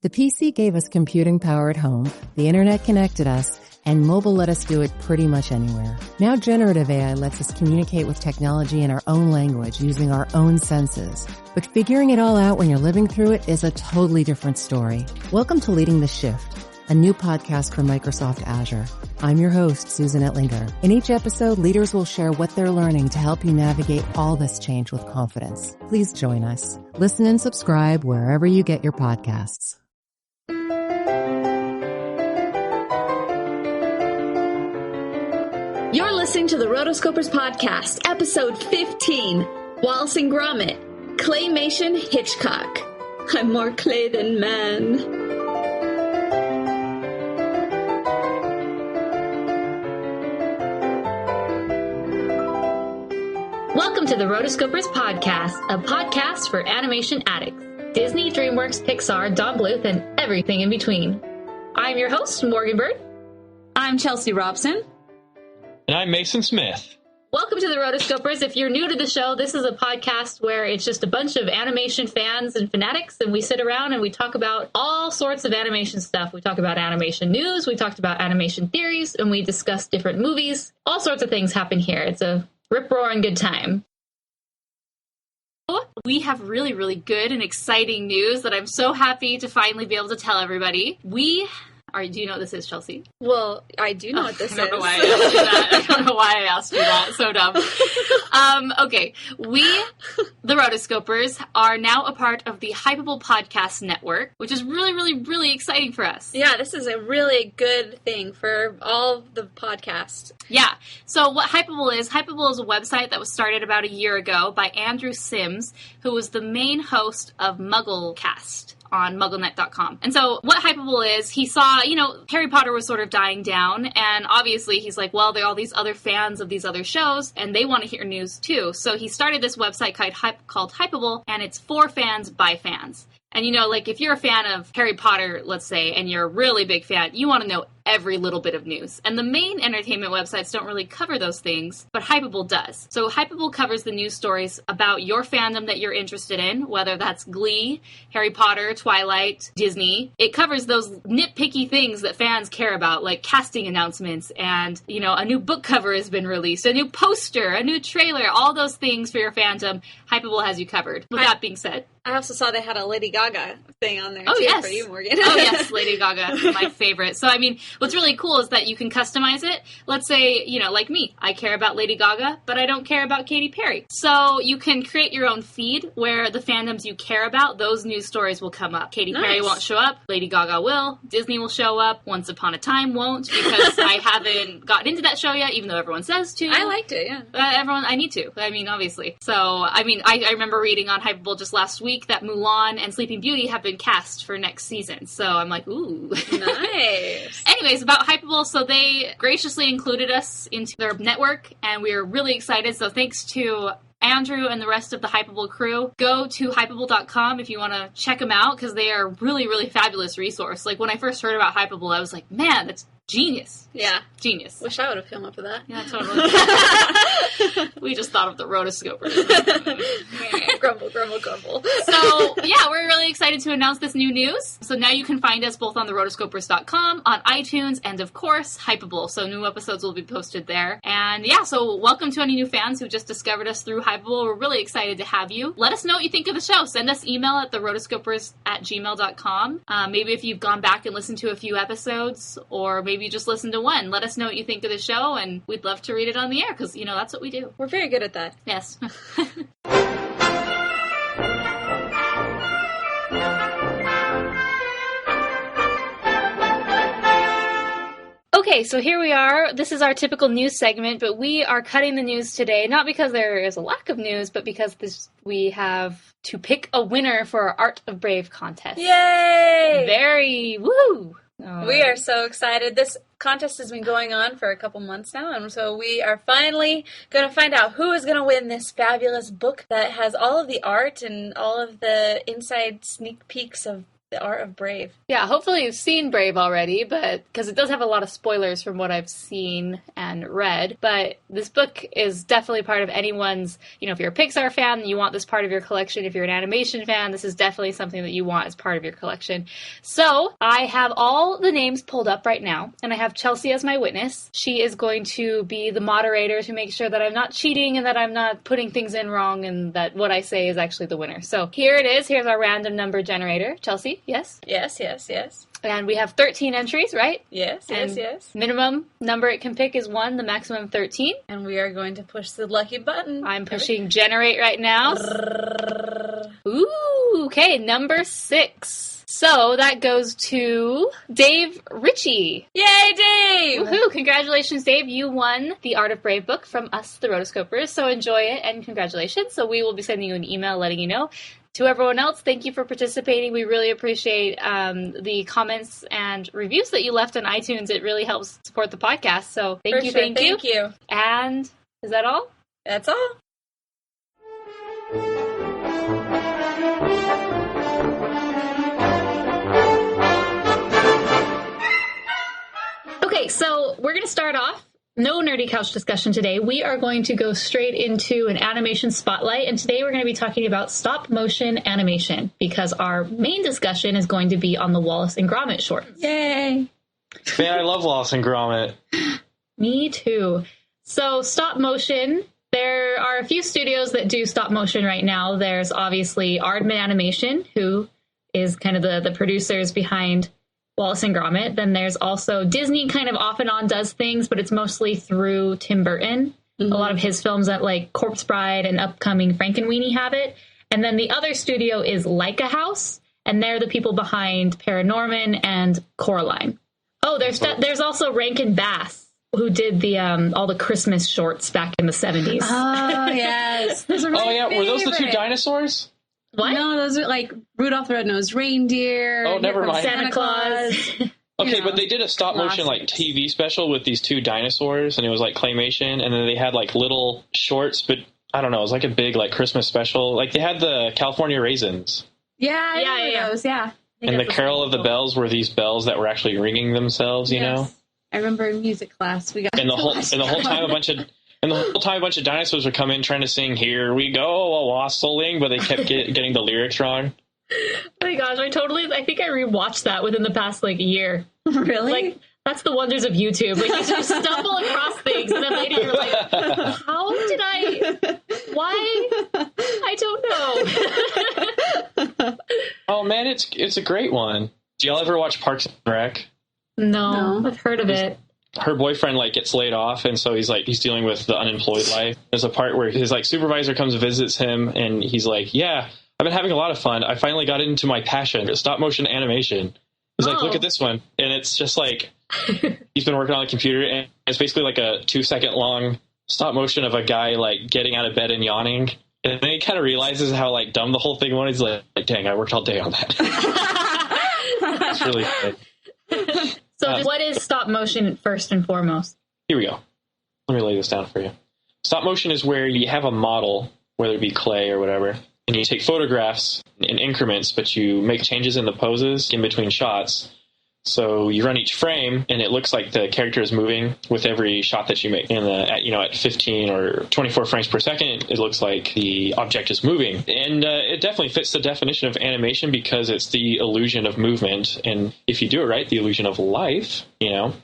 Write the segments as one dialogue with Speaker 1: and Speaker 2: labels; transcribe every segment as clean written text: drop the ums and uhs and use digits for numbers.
Speaker 1: The PC gave us computing power at home, the internet connected us, and mobile let us do it pretty much anywhere. Now generative AI lets us communicate with technology in our own language using our own senses. But figuring it all out when you're living through it is a totally different story. Welcome to Leading the Shift, a new podcast from Microsoft Azure. I'm your host, Susan Ettlinger. In each episode, leaders will share what they're learning to help you navigate all this change with confidence. Please join us. Listen and subscribe wherever you get your podcasts.
Speaker 2: You're listening to the Rotoscopers podcast, episode 15, Wallace and Gromit, Claymation Hitchcock. I'm more clay than man. Welcome to the Rotoscopers podcast, a podcast for animation addicts. Disney, DreamWorks, Pixar, Don Bluth, and everything in between. I'm your host, Morgan Bird.
Speaker 3: I'm Chelsea Robson.
Speaker 4: And I'm Mason Smith.
Speaker 2: Welcome to the Rotoscopers. If you're new to the show, this is a podcast where it's just a bunch of animation fans and fanatics, and we sit around and we talk about all sorts of animation stuff. We talk about animation news, we talked about animation theories, and we discuss different movies. All sorts of things happen here. It's a rip-roaring good time. We have really, really good and exciting news that I'm so happy to finally be able to tell everybody. Do you know what this is, Chelsea?
Speaker 3: Well, I do know what this is.
Speaker 2: I don't know why I asked you that. I don't know why I asked you that. So dumb. Okay. We, the Rotoscopers, are now a part of the Hypable Podcast Network, which is really, really, really exciting for us.
Speaker 3: Yeah, this is a really good thing for all the podcasts.
Speaker 2: Yeah. So what Hypable is a website that was started about a year ago by Andrew Sims, who was the main host of MuggleCast on MuggleNet.com. And so what Hypable is, he saw, Harry Potter was sort of dying down, and obviously he's like, well, there are all these other fans of these other shows, and they want to hear news too. So he started this website called Hypable, and it's for fans by fans. And if you're a fan of Harry Potter, let's say, and you're a really big fan, you want to know every little bit of news. And the main entertainment websites don't really cover those things, but Hypable does. So Hypable covers the news stories about your fandom that you're interested in, whether that's Glee, Harry Potter, Twilight, Disney. It covers those nitpicky things that fans care about, like casting announcements and, a new book cover has been released, a new poster, a new trailer, all those things for your fandom. Hypable has you covered. With that being said,
Speaker 3: I also saw they had a Lady Gaga thing on there, for you, Morgan.
Speaker 2: Oh, yes, Lady Gaga, my favorite. So, what's really cool is that you can customize it. Let's say, like me, I care about Lady Gaga, but I don't care about Katy Perry. So you can create your own feed where the fandoms you care about, those news stories will come up. Katy Perry won't show up, Lady Gaga will, Disney will show up, Once Upon a Time won't, because I haven't gotten into that show yet, even though everyone says to.
Speaker 3: I liked it, yeah.
Speaker 2: I need to. Obviously. So, I remember reading on Hypable just last week that Mulan and Sleeping Beauty have been cast for next season. So I'm like, ooh.
Speaker 3: Nice.
Speaker 2: Anyways, about Hypable, so they graciously included us into their network, and we are really excited. So thanks to Andrew and the rest of the Hypable crew. Go to hypable.com if you want to check them out, because they are really, really fabulous resource. Like, when I first heard about Hypable, I was like, man, that's genius.
Speaker 3: Yeah.
Speaker 2: Genius.
Speaker 3: Wish I would have come up with that.
Speaker 2: Yeah, totally. We just thought of the Rotoscopers.
Speaker 3: Grumble, grumble, grumble.
Speaker 2: So, yeah, we're really excited to announce this new news. So now you can find us both on the rotoscopers.com, on iTunes, and of course, Hypable. So new episodes will be posted there. And yeah, so welcome to any new fans who just discovered us through Hypable. We're really excited to have you. Let us know what you think of the show. Send us email at therotoscopers@gmail.com. Maybe if you've gone back and listened to a few episodes, or maybe you just listened to one. Let us know what you think of the show, and we'd love to read it on the air, because, that's what we do.
Speaker 3: We're very good at that.
Speaker 2: Yes. Okay, so here we are. This is our typical news segment, but we are cutting the news today, not because there is a lack of news, but because we have to pick a winner for our Art of Brave contest.
Speaker 3: Yay!
Speaker 2: Very woo!
Speaker 3: We are so excited. This contest has been going on for a couple months now, and so we are finally going to find out who is going to win this fabulous book that has all of the art and all of the inside sneak peeks of The Art of Brave.
Speaker 2: Yeah, hopefully you've seen Brave already, but because it does have a lot of spoilers from what I've seen and read. But this book is definitely part of anyone's, if you're a Pixar fan, you want this part of your collection. If you're an animation fan, this is definitely something that you want as part of your collection. So I have all the names pulled up right now, and I have Chelsea as my witness. She is going to be the moderator to make sure that I'm not cheating and that I'm not putting things in wrong and that what I say is actually the winner. So here it is. Here's our random number generator. Chelsea? Yes?
Speaker 3: Yes.
Speaker 2: And we have 13 entries, right?
Speaker 3: Yes.
Speaker 2: Minimum number it can pick is 1, the maximum 13.
Speaker 3: And we are going to push the lucky button.
Speaker 2: I'm pushing generate right now. Ooh, okay, number 6. So that goes to Dave Ritchie.
Speaker 3: Yay, Dave!
Speaker 2: Woohoo! Congratulations, Dave. You won the Art of Brave book from us, the Rotoscopers. So enjoy it and congratulations. So we will be sending you an email letting you know. To everyone else, thank you for participating. We really appreciate the comments and reviews that you left on iTunes. It really helps support the podcast. So thank you. And is that all?
Speaker 3: That's all.
Speaker 2: Okay, so we're going to start off. No Nerdy Couch discussion today. We are going to go straight into an animation spotlight, and today we're going to be talking about stop motion animation because our main discussion is going to be on the Wallace and Gromit shorts.
Speaker 3: Yay!
Speaker 4: Man, I love Wallace and Gromit.
Speaker 2: Me too. So stop motion, there are a few studios that do stop motion right now. There's obviously Aardman Animation, who is kind of the producers behind Wallace and Gromit. Then there's also Disney kind of off and on does things, but it's mostly through Tim Burton. Mm-hmm. A lot of his films that like Corpse Bride and upcoming Frankenweenie have it. And then the other studio is Leica House, and they're the people behind Paranorman and Coraline. Oh, there's also Rankin Bass, who did the all the Christmas shorts back in the 70s.
Speaker 3: Oh, yes.
Speaker 4: Were those the two dinosaurs?
Speaker 2: What?
Speaker 5: No, those are like Rudolph the Red-Nosed Reindeer.
Speaker 4: Oh, never mind.
Speaker 2: Santa Claus.
Speaker 4: Okay, but they did a stop-motion like TV special with these two dinosaurs, and it was like claymation, and then they had like little shorts, but I don't know, it was like a big like Christmas special. Like they had the California Raisins.
Speaker 5: Yeah, I remember those, yeah.
Speaker 4: And the Carol of the Bells were these bells that were actually ringing themselves, you know?
Speaker 5: I remember in music class we got.
Speaker 4: And the whole time a bunch of dinosaurs would come in trying to sing "Here We Go a Wassailing," but they kept getting the lyrics wrong.
Speaker 2: Oh my gosh, I think I rewatched that within the past like year.
Speaker 5: Really?
Speaker 2: Like that's the wonders of YouTube. Like you just stumble across things, and then later you're like, "How did I? Why? I don't know."
Speaker 4: Oh man, it's a great one. Do y'all ever watch Parks and Rec?
Speaker 2: No, I've heard of it.
Speaker 4: Her boyfriend like gets laid off, and so he's dealing with the unemployed life. There's a part where his like supervisor comes and visits him, and he's like, "Yeah, I've been having a lot of fun. I finally got into my passion, stop motion animation." He's like, "Look at this one," and it's just like he's been working on a computer, and it's basically like a 2-second long stop motion of a guy like getting out of bed and yawning, and then he kind of realizes how like dumb the whole thing was. He's like, "Dang, I worked all day on that." It's really good.
Speaker 2: So what is stop motion first and foremost?
Speaker 4: Here we go. Let me lay this down for you. Stop motion is where you have a model, whether it be clay or whatever, and you take photographs in increments, but you make changes in the poses in between shots. So you run each frame, and it looks like the character is moving with every shot that you make. And at 15 or 24 frames per second, it looks like the object is moving. And it definitely fits the definition of animation because it's the illusion of movement. And if you do it right, the illusion of life, you know.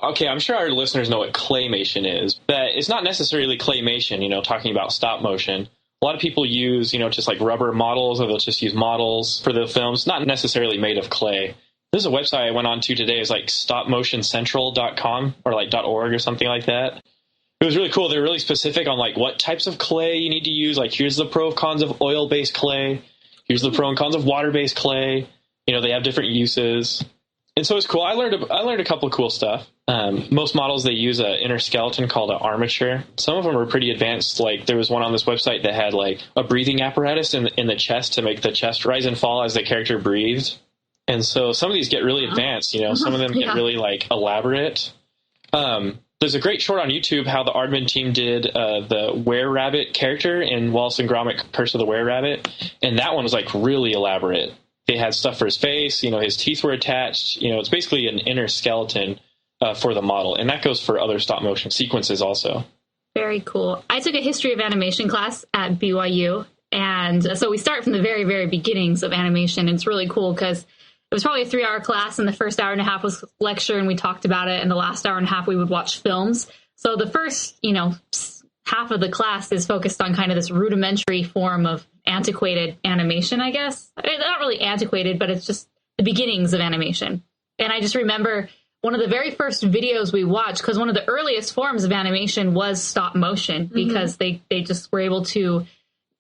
Speaker 4: Okay, I'm sure our listeners know what claymation is, but it's not necessarily claymation, talking about stop motion. A lot of people use, just like rubber models, or they'll just use models for the films, not necessarily made of clay. There's a website I went on to today. It's like stopmotioncentral.com or like .org or something like that. It was really cool. They're really specific on like what types of clay you need to use. Like here's the pro and cons of oil-based clay. Here's the pro and cons of water-based clay. They have different uses. And so it's cool. I learned a couple of cool stuff. Most models, they use an inner skeleton called an armature. Some of them are pretty advanced. Like there was one on this website that had like a breathing apparatus in the chest to make the chest rise and fall as the character breathed. And so some of these get really advanced, some of them get really like elaborate. There's a great short on YouTube how the Aardman team did the Were-Rabbit character in Wallace and Gromit Curse of the Were-Rabbit. And that one was like really elaborate. They had stuff for his face, his teeth were attached. It's basically an inner skeleton for the model. And that goes for other stop motion sequences also.
Speaker 2: Very cool. I took a history of animation class at BYU. And so we start from the very, very beginnings of animation. And it's really cool because it was probably a 3-hour class, and the first hour and a half was lecture, and we talked about it. And the last hour and a half, we would watch films. So the first, half of the class is focused on kind of this rudimentary form of antiquated animation, I guess. Not really antiquated, but it's just the beginnings of animation. And I just remember one of the very first videos we watched, because one of the earliest forms of animation was stop motion, because they just were able to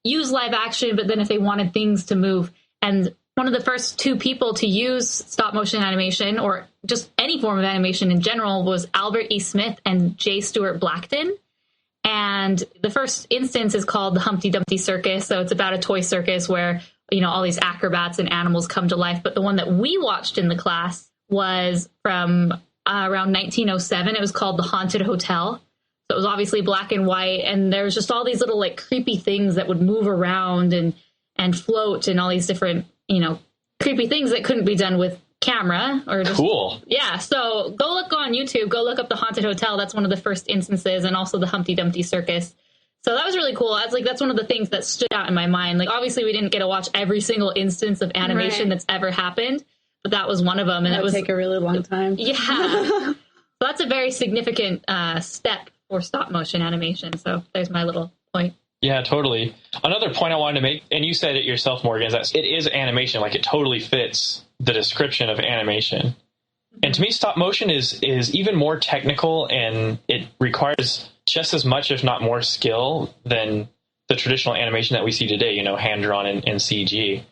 Speaker 2: use live action, but then if they wanted things to move. And one of the first 2 people to use stop motion animation, or just any form of animation in general, was Albert E. Smith and J. Stuart Blackton. And the first instance is called the Humpty Dumpty Circus. So it's about a toy circus where, all these acrobats and animals come to life. But the one that we watched in the class was from around 1907. It was called The Haunted Hotel. So it was obviously black and white. And there was just all these little like creepy things that would move around and float, and all these different, creepy things that couldn't be done with camera or just,
Speaker 4: cool.
Speaker 2: Yeah. So go look on YouTube, go look up The Haunted Hotel. That's one of the first instances, and also the Humpty Dumpty Circus. So that was really cool. I was like, that's one of the things that stood out in my mind. Like, obviously we didn't get to watch every single instance of animation that's ever happened, but that was one of them. And it would
Speaker 5: take a really long time.
Speaker 2: Yeah. So that's a very significant step for stop motion animation. So there's my little point.
Speaker 4: Yeah, totally. Another point I wanted to make, and you said it yourself, Morgan, is that it is animation. Like, it totally fits the description of animation. And to me, stop motion is even more technical, and it requires just as much, if not more, skill than the traditional animation that we see today, hand-drawn and CG.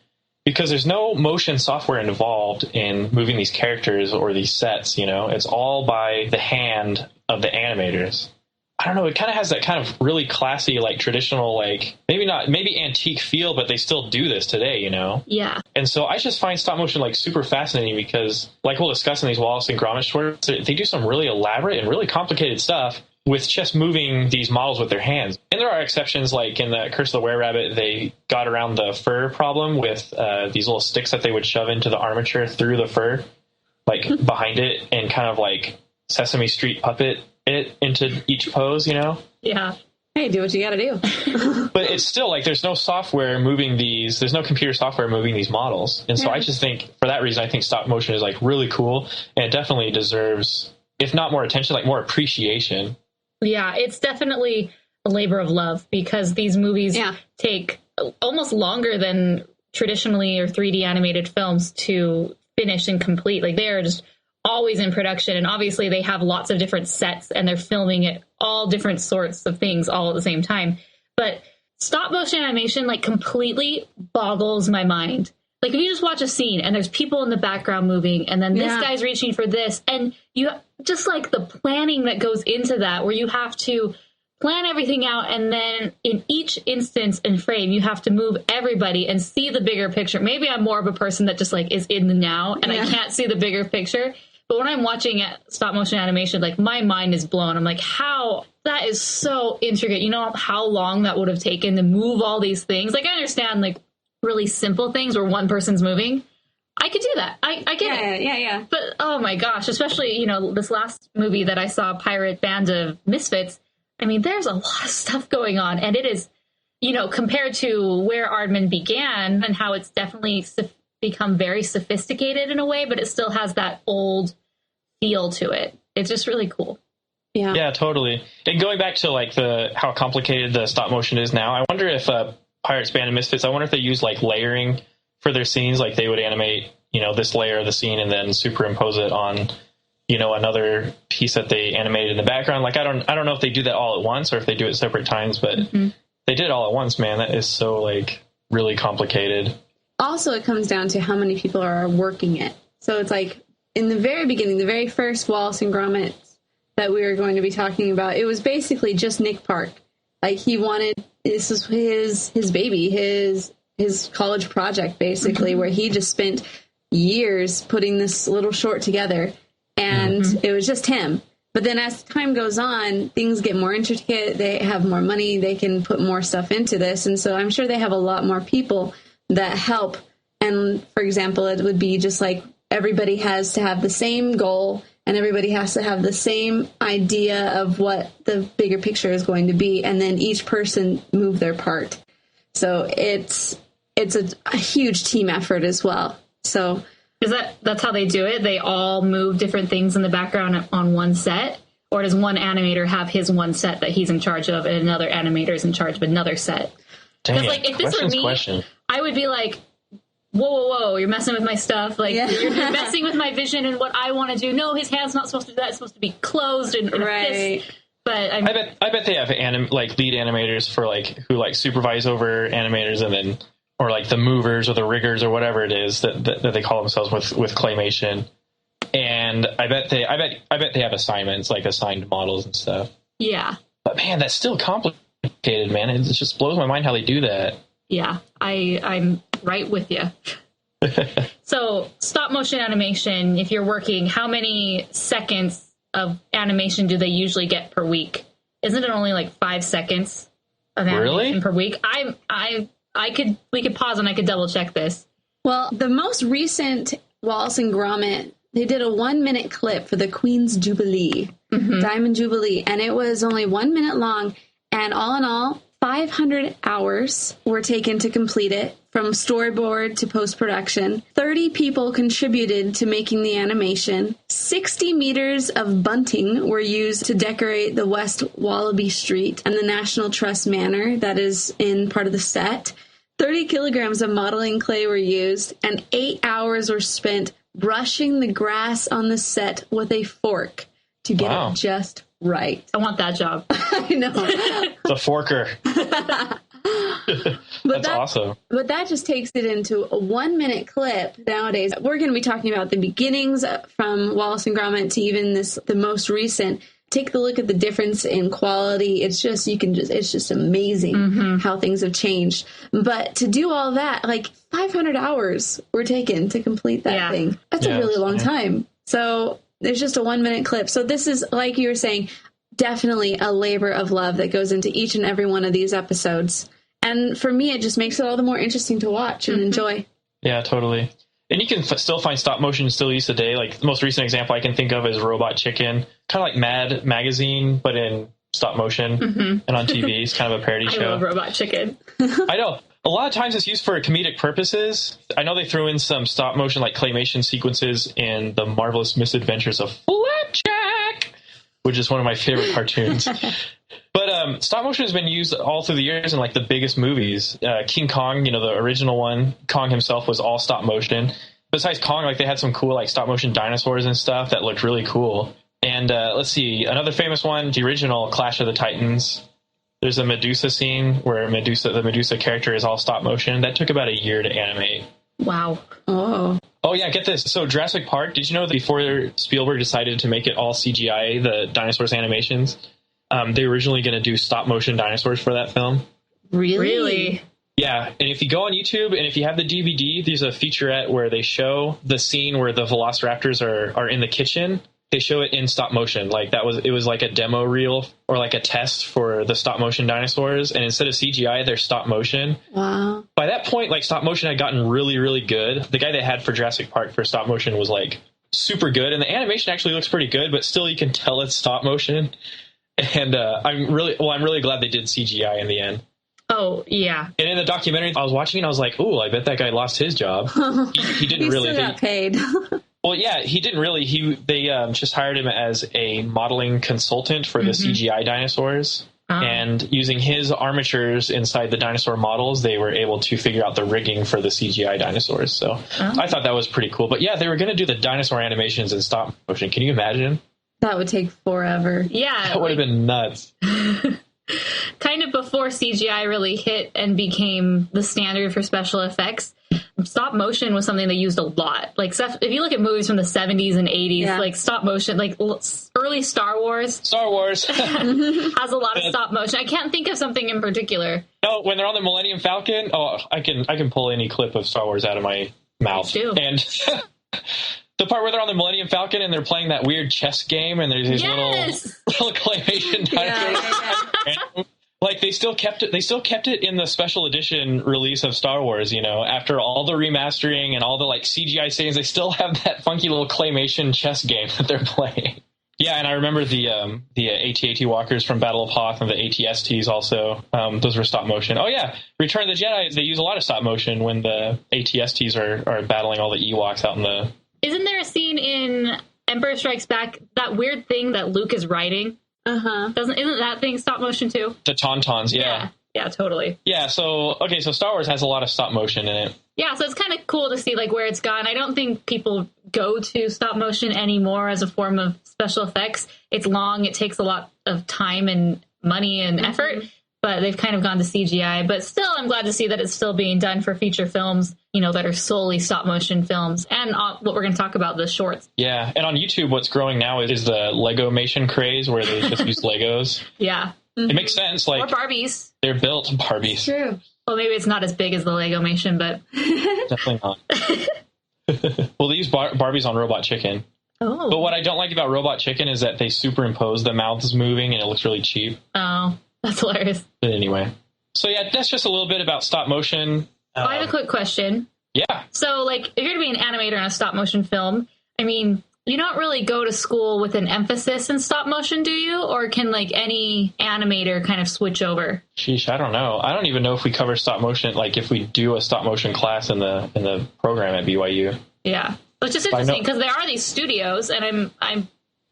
Speaker 4: Because there's no motion software involved in moving these characters or these sets, It's all by the hand of the animators. I don't know, it kind of has that kind of really classy, like, traditional, like, maybe antique feel, but they still do this today,
Speaker 2: Yeah.
Speaker 4: And so I just find stop motion, like, super fascinating because, like we'll discuss in these Wallace and Gromit shorts, they do some really elaborate and really complicated stuff with just moving these models with their hands. And there are exceptions, like in the Curse of the Were-Rabbit, they got around the fur problem with these little sticks that they would shove into the armature through the fur, like, behind it, and kind of, like, Sesame Street puppet it into each pose,
Speaker 2: Yeah.
Speaker 5: Hey, do what you gotta do.
Speaker 4: But it's still like there's no software moving these, there's no computer software moving these models. And so I just think, for that reason, I think stop motion is, like, really cool, and it definitely deserves, if not more attention, like, more appreciation.
Speaker 2: Yeah, it's definitely a labor of love, because these movies take almost longer than traditionally or 3D animated films to finish and complete. Like, they are just always in production, and obviously they have lots of different sets, and they're filming it all different sorts of things all at the same time. But stop motion animation, like, completely boggles my mind. Like, if you just watch a scene and there's people in the background moving, and then this guy's reaching for this, and you just, like, the planning that goes into that, where you have to plan everything out, and then in each instance and frame, you have to move everybody and see the bigger picture. Maybe I'm more of a person that just, like, is in the now, and I can't see the bigger picture. But when I'm watching stop motion animation, like, my mind is blown. I'm like, how? That is so intricate. You know how long that would have taken to move all these things? Like, I understand, like, really simple things where one person's moving. I could do that. I get it.
Speaker 5: Yeah.
Speaker 2: But, oh my gosh, especially, this last movie that I saw, Pirate Band of Misfits, I mean, there's a lot of stuff going on. And it is, compared to where Aardman began and how it's definitely become very sophisticated in a way, but it still has that old feel to it. It's just really cool.
Speaker 4: Yeah, totally. And going back to, like, how complicated the stop motion is now, I wonder if Pirates Band of Misfits, I wonder if they use, like, layering for their scenes. Like, they would animate, this layer of the scene and then superimpose it on, another piece that they animated in the background. Like, I don't know if they do that all at once or if they do it separate times, but they did it all at once, man. That is so, like, really complicated.
Speaker 5: Also, it comes down to how many people are working it. So it's like, in the very beginning, the very first Wallace and Gromit that we were going to be talking about, it was basically just Nick Park. Like, he wanted, this was his baby, his college project, basically, where he just spent years putting this little short together, and it was just him. But then as time goes on, things get more intricate, they have more money, they can put more stuff into this, and so I'm sure they have a lot more people that help And for example, it would be just like everybody has to have the same goal and everybody has to have the same idea of what the bigger picture is going to be. And then each person move their part. So it's a huge team effort as well. So
Speaker 2: that's how they do it? They all move different things in the background on one set? Or does one animator have his one set that he's in charge of and another animator is in charge of another set? Because like if this were me, I would be like, whoa, you're messing with my stuff. Like, you're messing with my vision and what I want to do. No, his hand's not supposed to do that. It's supposed to be closed and a fist. But I bet they have lead animators for like who like supervise over animators and then or like the movers or the riggers or whatever it is that they call themselves with Claymation. And I bet they have assignments, like assigned models and stuff. Yeah. But man, that's still complicated, man. It just blows my mind how they do that. Yeah, I'm right with you. So stop motion animation, if you're working, how many seconds of animation do they usually get per week? Isn't it only like 5 seconds of animation per week? We could pause and I could double check this.
Speaker 5: Well, the most recent Wallace and Gromit, they did a 1-minute clip for the Queen's Jubilee, Diamond Jubilee, and it was only 1 minute long. And all in all, 500 hours were taken to complete it, from storyboard to post-production. 30 people contributed to making the animation. 60 meters of bunting were used to decorate the West Wallaby Street and the National Trust Manor that is in part of the set. 30 kilograms of modeling clay were used, and 8 hours were spent brushing the grass on the set with a fork to get it just right.
Speaker 2: I want that job.
Speaker 5: I know.
Speaker 4: The forker. That's awesome.
Speaker 5: But that just takes it into a 1 minute clip nowadays. We're going to be talking about the beginnings from Wallace and Gromit to even the most recent. Take a look at the difference in quality. It's just amazing how things have changed. But to do all that, like 500 hours were taken to complete that thing. That's a really long time. So there's just a 1 minute clip. So this is, like you were saying, definitely a labor of love that goes into each and every one of these episodes. And for me, it just makes it all the more interesting to watch and enjoy.
Speaker 4: Yeah, totally. And you can still find stop motion still used today. Like the most recent example I can think of is Robot Chicken, kind of like Mad Magazine, but in stop motion and on TV. It's kind of a parody show.
Speaker 2: I love Robot Chicken.
Speaker 4: I know. A lot of times it's used for comedic purposes. I know they threw in some stop motion like claymation sequences in The Marvelous Misadventures of Flapjack, which is one of my favorite cartoons. But stop motion has been used all through the years in like the biggest movies. King Kong, the original one, Kong himself was all stop motion. Besides Kong, like they had some cool like stop motion dinosaurs and stuff that looked really cool. And let's see, another famous one, the original Clash of the Titans. There's a Medusa scene where the Medusa character is all stop motion. That took about a year to animate.
Speaker 2: Wow.
Speaker 4: Oh yeah, get this. So Jurassic Park, did you know that before Spielberg decided to make it all CGI, the dinosaurs animations, they were originally going to do stop motion dinosaurs for that film?
Speaker 2: Really?
Speaker 4: Yeah, and if you go on YouTube and if you have the DVD, there's a featurette where they show the scene where the Velociraptors are in the kitchen. They show it in stop motion. Like it was like a demo reel or like a test for the stop motion dinosaurs. And instead of CGI, they're stop motion.
Speaker 5: Wow.
Speaker 4: By that point, like stop motion had gotten really, really good. The guy they had for Jurassic Park for stop motion was like super good. And the animation actually looks pretty good, but still you can tell it's stop motion. And I'm really glad they did CGI in the end.
Speaker 2: Oh, yeah.
Speaker 4: And in the documentary I was watching, and I was like, "Ooh, I bet that guy lost his job." He didn't really.
Speaker 5: Still got paid.
Speaker 4: Well, yeah, he didn't really. They just hired him as a modeling consultant for the CGI dinosaurs. And using his armatures inside the dinosaur models, they were able to figure out the rigging for the CGI dinosaurs. So I thought that was pretty cool. But yeah, they were going to do the dinosaur animations in stop motion. Can you imagine?
Speaker 5: That would take forever.
Speaker 2: Yeah.
Speaker 4: That would have been nuts.
Speaker 2: Kind of before CGI really hit and became the standard for special effects, stop motion was something they used a lot. Like, if you look at movies from the 70s and 80s, like stop motion, like early Star Wars has a lot of stop motion. I can't think of something in particular.
Speaker 4: No, when they're on the Millennium Falcon, I can pull any clip of Star Wars out of my mouth. And the part where they're on the Millennium Falcon and they're playing that weird chess game and there's these little claymation dinosaurs. Like, they still kept it in the special edition release of Star Wars, you know, after all the remastering and all the, like, CGI scenes, they still have that funky little claymation chess game that they're playing. Yeah, and I remember the AT-AT walkers from Battle of Hoth and the AT-STs also. Those were stop motion. Oh, yeah, Return of the Jedi, they use a lot of stop motion when the AT-STs are battling all the Ewoks out in the...
Speaker 2: Isn't there a scene in Empire Strikes Back, that weird thing that Luke is riding? Uh-huh. Isn't that thing stop motion too?
Speaker 4: The Tauntauns, yeah.
Speaker 2: Yeah, totally.
Speaker 4: Yeah, so Star Wars has a lot of stop motion in it.
Speaker 2: Yeah, so it's kind of cool to see like where it's gone. I don't think people go to stop motion anymore as a form of special effects. It's long, it takes a lot of time and money and effort, but they've kind of gone to CGI. But still, I'm glad to see that it's still being done for feature films, you know, that are solely stop motion films, and what we're going to talk about, the shorts.
Speaker 4: Yeah, and on YouTube, what's growing now is the Legomation craze, where they just use Legos.
Speaker 2: Yeah.
Speaker 4: It makes sense. Like,
Speaker 2: or Barbies.
Speaker 4: They're built Barbies.
Speaker 5: True.
Speaker 2: Well, maybe it's not as big as the Legomation, but...
Speaker 4: Definitely not. Well, they use Barbies on Robot Chicken.
Speaker 2: Oh.
Speaker 4: But what I don't like about Robot Chicken is that they superimpose the mouths moving, and it looks really cheap.
Speaker 2: Oh, that's hilarious.
Speaker 4: But anyway. So, yeah, that's just a little bit about stop motion.
Speaker 2: I have a quick question.
Speaker 4: Yeah.
Speaker 2: So, like, if you're going to be an animator in a stop motion film, I mean... You don't really go to school with an emphasis in stop motion, do you? Or can, like, any animator kind of switch over?
Speaker 4: Sheesh, I don't know. I don't even know if we cover stop motion, like if we do a stop motion class in the program at BYU.
Speaker 2: Yeah. It's just interesting because there are these studios, and I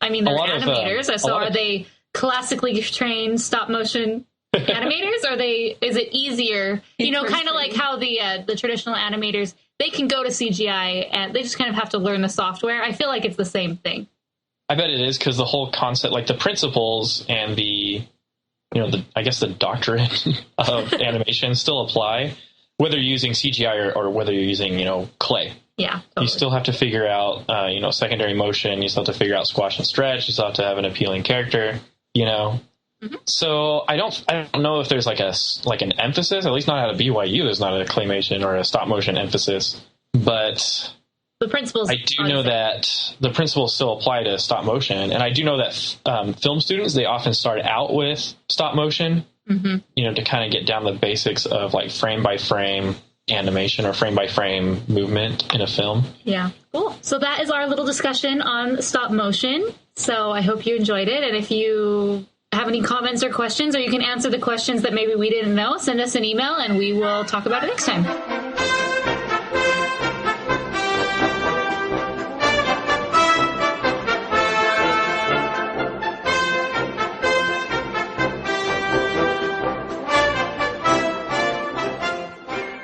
Speaker 2: mean, they're animators. So are they classically trained stop motion animators? Or is it easier? You know, kind of like how the traditional animators, they can go to CGI and they just kind of have to learn the software. I feel like it's the same thing.
Speaker 4: I bet it is, because the whole concept, like the principles and I guess the doctrine of animation still apply, whether you're using CGI or whether you're using, clay.
Speaker 2: Yeah, totally.
Speaker 4: You still have to figure out, secondary motion. You still have to figure out squash and stretch. You still have to have an appealing character, Mm-hmm. So I don't know if there's like an emphasis, at least not out of BYU. There's not a claymation or a stop motion emphasis, but
Speaker 2: the principles.
Speaker 4: I do know that the principles still apply to stop motion, and I do know that film students, they often start out with stop motion, to kind of get down the basics of like frame by frame animation or frame by frame movement in a film.
Speaker 2: Yeah, cool. So that is our little discussion on stop motion. So I hope you enjoyed it, and if you have any comments or questions, or you can answer the questions that maybe we didn't know, send us an email and we will talk about it next time.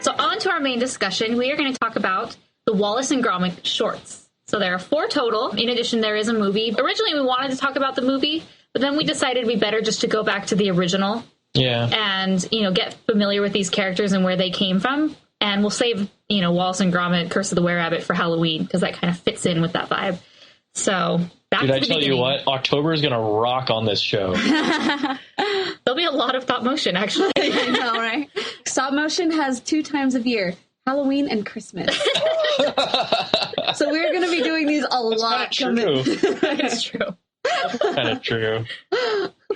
Speaker 2: So on to our main discussion, we are going to talk about the Wallace and Gromit shorts. So there are 4 total. In addition, there is a movie. Originally, we wanted to talk about the movie, but then we decided it'd be better just to go back to the original.
Speaker 4: Yeah.
Speaker 2: And, get familiar with these characters and where they came from. And we'll save, Wallace and Gromit, Curse of the Were-Rabbit for Halloween, because that kind of fits in with that vibe. So, back to the beginning. Dude, I tell you
Speaker 4: what, October is going to rock on this show.
Speaker 2: There'll be a lot of stop motion, actually.
Speaker 5: I know, right? Stop motion has 2 times of year, Halloween and Christmas. So we're going to be doing these a lot.
Speaker 4: That's true.
Speaker 2: It's true.
Speaker 4: Kind of true.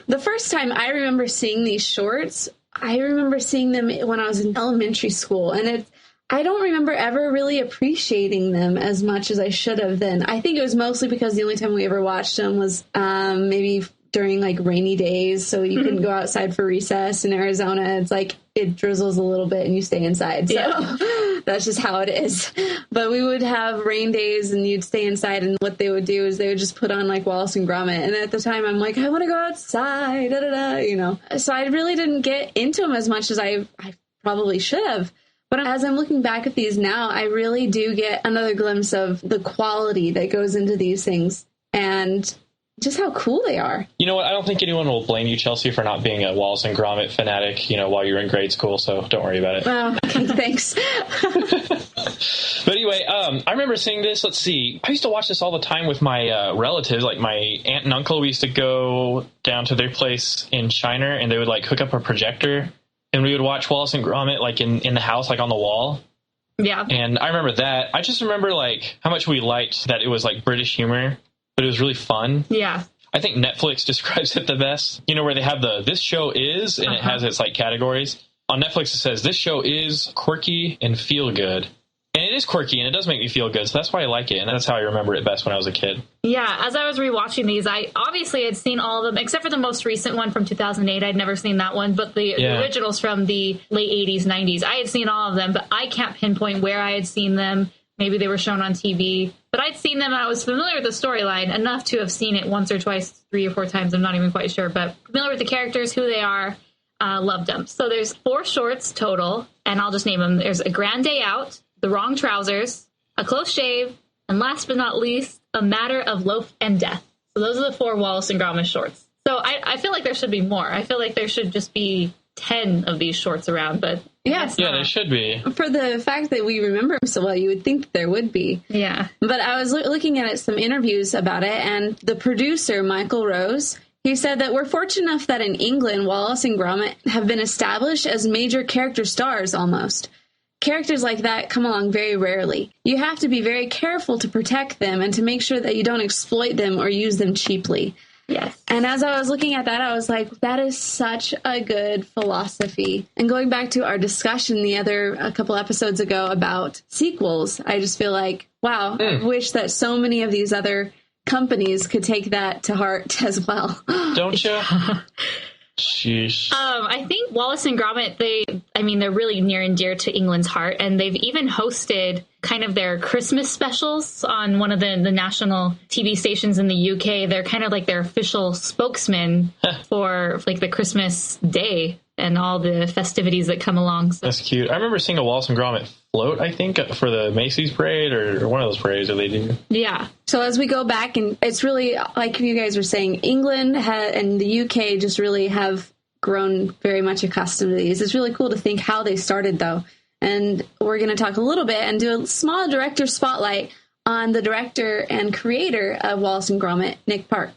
Speaker 5: The first time I remember seeing these shorts, I remember seeing them when I was in elementary school, and I don't remember ever really appreciating them as much as I should have then. I think it was mostly because the only time we ever watched them was maybe during like rainy days, so you couldn't go outside for recess in Arizona. It's like it drizzles a little bit and you stay inside. So that's just how it is. But we would have rain days and you'd stay inside, and what they would do is they would just put on like Wallace and Gromit. And at the time I'm like, I want to go outside, So I really didn't get into them as much as I probably should have. But as I'm looking back at these now, I really do get another glimpse of the quality that goes into these things and just how cool they are. You know what? I don't think anyone will blame you, Chelsea, for not being a Wallace and Gromit fanatic, while you were in grade school, so don't worry about it. Oh, okay, thanks.
Speaker 4: But anyway, I remember seeing this. Let's see. I used to watch this all the time with my relatives, like my aunt and uncle. We used to go down to their place in Shiner, and they would like hook up a projector, and we would watch Wallace and Gromit like in the house, like on the wall.
Speaker 2: Yeah.
Speaker 4: And I remember that. I just remember like how much we liked that it was like British humor, but it was really fun.
Speaker 2: Yeah.
Speaker 4: I think Netflix describes it the best. You know, where they have this show is, and it has its like categories. On Netflix, it says this show is quirky and feel good. And it is quirky, and it does make me feel good, so that's why I like it, and that's how I remember it best when I was a kid.
Speaker 2: Yeah, as I was rewatching these, I obviously had seen all of them, except for the most recent one from 2008. I'd never seen that one, but the originals from the late 80s, 90s, I had seen all of them, but I can't pinpoint where I had seen them. Maybe they were shown on TV, but I'd seen them, and I was familiar with the storyline, enough to have seen it once or twice, 3 or 4 times, I'm not even quite sure, but familiar with the characters, who they are, loved them. So there's 4 shorts total, and I'll just name them. There's A Grand Day Out, The Wrong Trousers, A Close Shave, and last but not least, A Matter of Loaf and Death. So those are the 4 Wallace and Gromit shorts. So I feel like there should be more. I feel like there should just be 10 of these shorts around, but
Speaker 5: yeah,
Speaker 4: there should be.
Speaker 5: For the fact that we remember them so well, you would think there would be.
Speaker 2: Yeah.
Speaker 5: But I was looking at some interviews about it, and the producer, Michael Rose, he said that we're fortunate enough that in England, Wallace and Gromit have been established as major character stars almost. Characters like that come along very rarely. You have to be very careful to protect them and to make sure that you don't exploit them or use them cheaply.
Speaker 2: Yes.
Speaker 5: And as I was looking at that, I was like, that is such a good philosophy. And going back to our discussion a couple episodes ago about sequels, I just feel like, wow, I wish that so many of these other companies could take that to heart as well.
Speaker 4: Don't you? Sheesh.
Speaker 2: I think Wallace and Gromit, they're really near and dear to England's heart, and they've even hosted kind of their Christmas specials on one of the national TV stations in the UK. They're kind of like their official spokesman for like the Christmas day and all the festivities that come along. So.
Speaker 4: That's cute. I remember seeing a Wallace and Gromit float, I think, for the Macy's parade or one of those parades that they do.
Speaker 2: Yeah.
Speaker 5: So as we go back, and it's really, like you guys were saying, England and the UK just really have grown very much accustomed to these. It's really cool to think how they started, though. And we're going to talk a little bit and do a small director spotlight on the director and creator of Wallace and Gromit, Nick Park.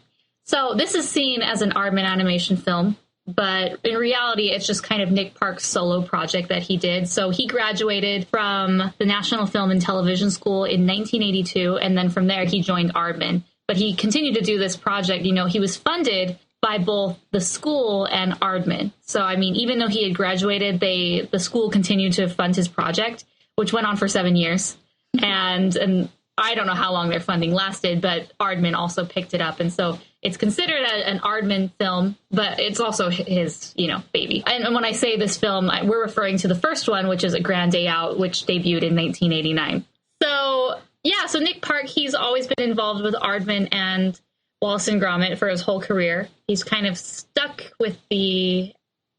Speaker 2: So this is seen as an Aardman animation film, but in reality, it's just kind of Nick Park's solo project that he did. So he graduated from the National Film and Television School in 1982, and then from there he joined Aardman. But he continued to do this project. You know, he was funded by both the school and Aardman. So, I mean, even though he had graduated, the school continued to fund his project, which went on for 7 years. And I don't know how long their funding lasted, but Aardman also picked it up. And so it's considered an Aardman film, but it's also his, baby. And when I say this film, we're referring to the first one, which is A Grand Day Out, which debuted in 1989. So, yeah, so Nick Park, he's always been involved with Aardman and Wallace and Gromit for his whole career. He's kind of stuck with the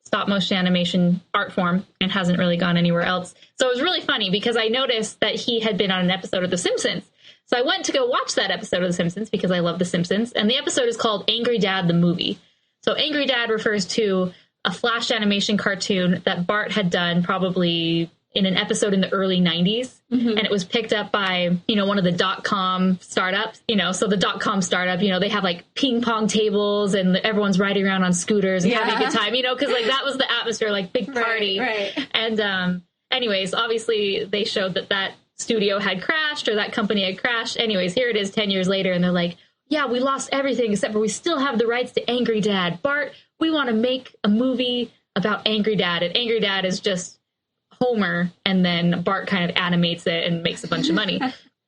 Speaker 2: stop-motion animation art form and hasn't really gone anywhere else. So it was really funny because I noticed that he had been on an episode of The Simpsons. So I went to go watch that episode of The Simpsons because I love The Simpsons. And the episode is called Angry Dad, the Movie. So Angry Dad refers to a flash animation cartoon that Bart had done probably in an episode in the early 90s. Mm-hmm. And it was picked up by, one of the .com startups, so the .com startup, they have like ping pong tables and everyone's riding around on scooters and having a good time, because like that was the atmosphere, like big party.
Speaker 5: Right.
Speaker 2: And anyways, obviously they showed that studio had crashed or that company had crashed. Anyways, here it is 10 years later. And they're like, yeah, we lost everything except for we still have the rights to Angry Dad. Bart, we want to make a movie about Angry Dad. And Angry Dad is just Homer, and then Bart kind of animates it and makes a bunch of money.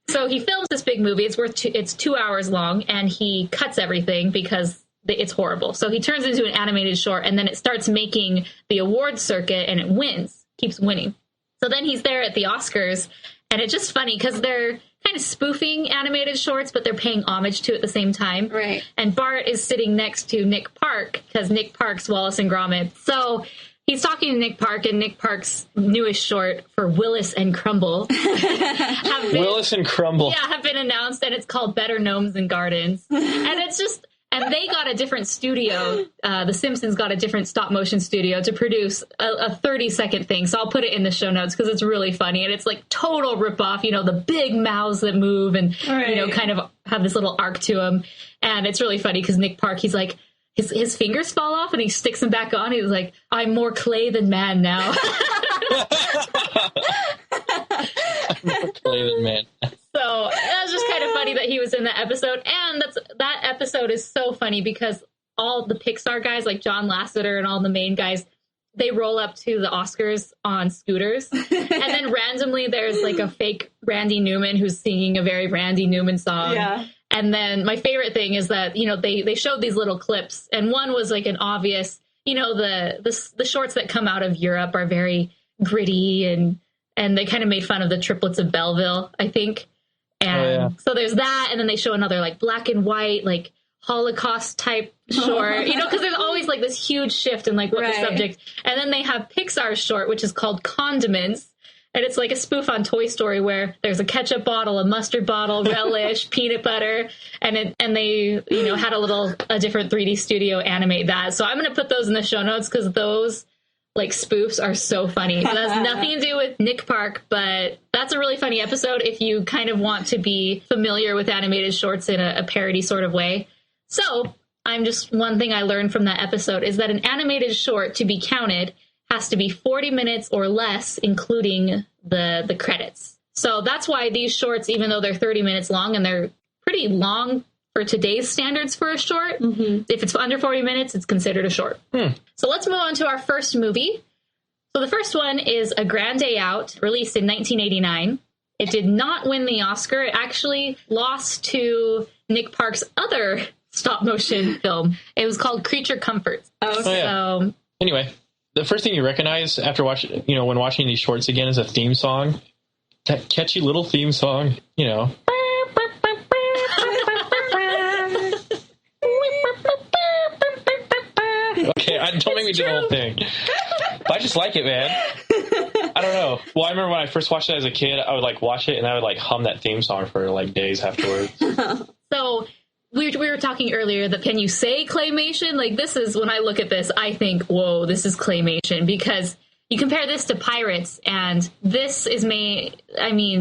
Speaker 2: So he films this big movie. It's 2 hours long, and he cuts everything because it's horrible. So he turns it into an animated short, and then it starts making the awards circuit, and it keeps winning. So then he's there at the Oscars, and it's just funny because they're kind of spoofing animated shorts, but they're paying homage to it at the same time.
Speaker 5: Right.
Speaker 2: And Bart is sitting next to Nick Park because Nick Park's Wallace and Gromit. So he's talking to Nick Park, and Nick Park's newest short for Willis and Crumble
Speaker 4: Willis and Crumble.
Speaker 2: Yeah, have been announced, and it's called Better Gnomes and Gardens. And it's just, and they got a different studio. The Simpsons got a different stop motion studio to produce a 30-second thing. So I'll put it in the show notes because it's really funny, and it's like total ripoff. The big mouths that move and kind of have this little arc to them, and it's really funny because Nick Park, he's like, His fingers fall off and he sticks them back on. He was like, I'm more clay than man now.
Speaker 4: I'm more clay than man.
Speaker 2: So it was just kind of funny that that he was in that episode. And that episode is so funny because all the Pixar guys, like John Lasseter and all the main guys, they roll up to the Oscars on scooters. And then randomly there's like a fake Randy Newman who's singing a very Randy Newman song.
Speaker 5: Yeah.
Speaker 2: And then my favorite thing is that, you know, they showed these little clips, and one was like an obvious, you know, the shorts that come out of Europe are very gritty, and they kind of made fun of the triplets of Belleville, I think. And so there's that, and then they show another like black and white, like Holocaust type short, you know, because there's always like this huge shift in like what the subject. And then they have Pixar's short, which is called Condiments. And it's like a spoof on Toy Story where there's a ketchup bottle, a mustard bottle, relish, peanut butter, and they, you know, had a different 3D studio animate that. So I'm going to put those in the show notes because those like spoofs are so funny. So that has nothing to do with Nick Park, but that's a really funny episode if you kind of want to be familiar with animated shorts in a parody sort of way. So one thing I learned from that episode is that an animated short to be counted has to be 40 minutes or less, including the credits. So that's why these shorts, even though they're 30 minutes long, and they're pretty long for today's standards for a short, if it's under 40 minutes, it's considered a short. So let's move on to our first movie. So the first one is A Grand Day Out, released in 1989. It did not win the Oscar. It actually lost to Nick Park's other stop-motion film. It was called Creature Comforts. So
Speaker 4: anyway, the first thing you recognize after watching, you know, when watching these shorts again is a theme song. That catchy little theme song, you know. Okay, don't make me do the whole thing. But I just like it, man. I don't know. Well, I remember when I first watched it as a kid, I would like watch it and I would like hum that theme song for like days afterwards.
Speaker 2: So we were talking earlier that can you say claymation? Like, this is, when I look at this, I think, whoa, this is claymation, because you compare this to Pirates, and this is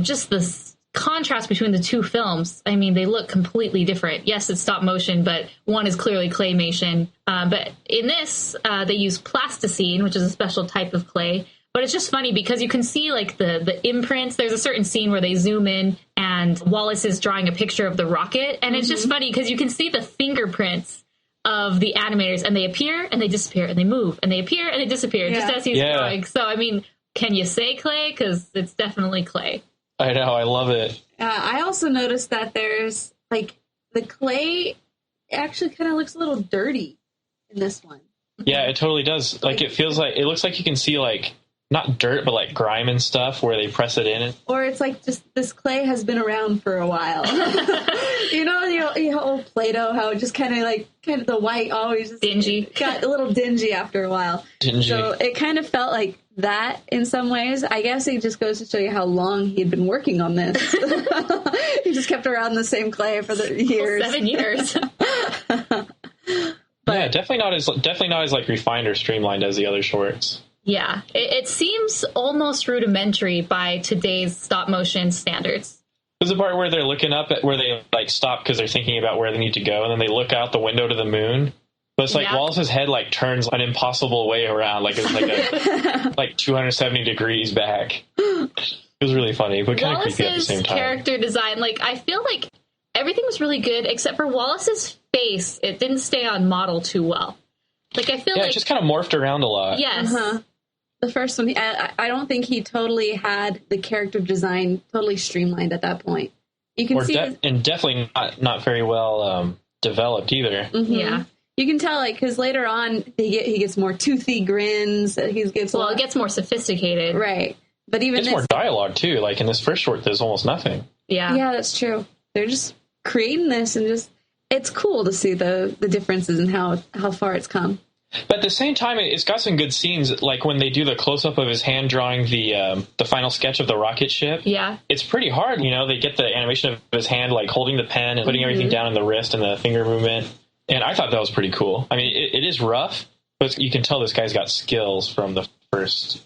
Speaker 2: just the contrast between the two films. I mean, they look completely different. Yes, it's stop motion, but one is clearly claymation. But in this, they use plasticine, which is a special type of clay. But it's just funny because you can see like the imprints. There's a certain scene where they zoom in and Wallace is drawing a picture of the rocket. And it's just funny because you can see the fingerprints of the animators, and they appear and they disappear and they move and they appear and they disappear just as he's drawing. So, I mean, can you say clay? Because it's definitely clay.
Speaker 4: I know. I love it.
Speaker 5: I also noticed that there's like the clay actually kind of looks a little dirty in this one.
Speaker 4: Yeah, it totally does. Like it feels like, it looks like you can see like, not dirt, but like grime and stuff where they press it in.
Speaker 5: Or it's like just this clay has been around for a while. you know, old Play-Doh, how it just kind of the white always just
Speaker 2: dingy. Got
Speaker 5: a little dingy after a while.
Speaker 4: Dingy.
Speaker 5: So it kind of felt like that in some ways. I guess it just goes to show you how long he had been working on this. He just kept around the same clay for the years.
Speaker 2: 7 years.
Speaker 4: But yeah, definitely not as like refined or streamlined as the other shorts.
Speaker 2: Yeah, it seems almost rudimentary by today's stop motion standards.
Speaker 4: There's a part where they're looking up at where they like stop because they're thinking about where they need to go, and then they look out the window to the moon. But it's like Wallace's head like turns an impossible way around, like it's like a like 270 degrees back. It was really funny, but kind of creepy at the same time.
Speaker 2: Character design, like I feel like everything was really good except for Wallace's face. It didn't stay on model too well. Like I feel like
Speaker 4: it just kind of morphed around a lot.
Speaker 2: Yes.
Speaker 5: The first one, I don't think he totally had the character design totally streamlined at that point. You can see,
Speaker 4: and definitely not very well developed either.
Speaker 2: Yeah,
Speaker 5: you can tell, like, because later on he gets more toothy grins. It gets more
Speaker 2: sophisticated,
Speaker 5: right? But even
Speaker 4: it's more dialogue too. Like in this first short, there's almost nothing.
Speaker 5: Yeah, that's true. They're just creating this, and just it's cool to see the differences in how far it's come.
Speaker 4: But at the same time, it's got some good scenes, like when they do the close-up of his hand drawing the final sketch of the rocket ship.
Speaker 2: Yeah.
Speaker 4: It's pretty hard, you know, they get the animation of his hand, like holding the pen and putting everything down in the wrist and the finger movement. And I thought that was pretty cool. I mean, it is rough, but you can tell this guy's got skills from the first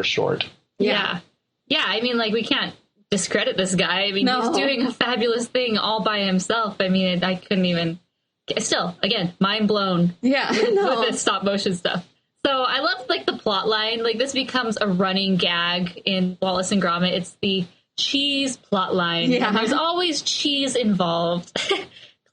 Speaker 4: short.
Speaker 2: Yeah. Yeah, I mean, like, we can't discredit this guy. I mean, he's doing a fabulous thing all by himself. I mean, I couldn't even... Still, again, mind blown with this stop motion stuff. So I love like the plot line. Like this becomes a running gag in Wallace and Gromit. It's the cheese plotline.
Speaker 5: Yeah.
Speaker 2: And there's always cheese involved.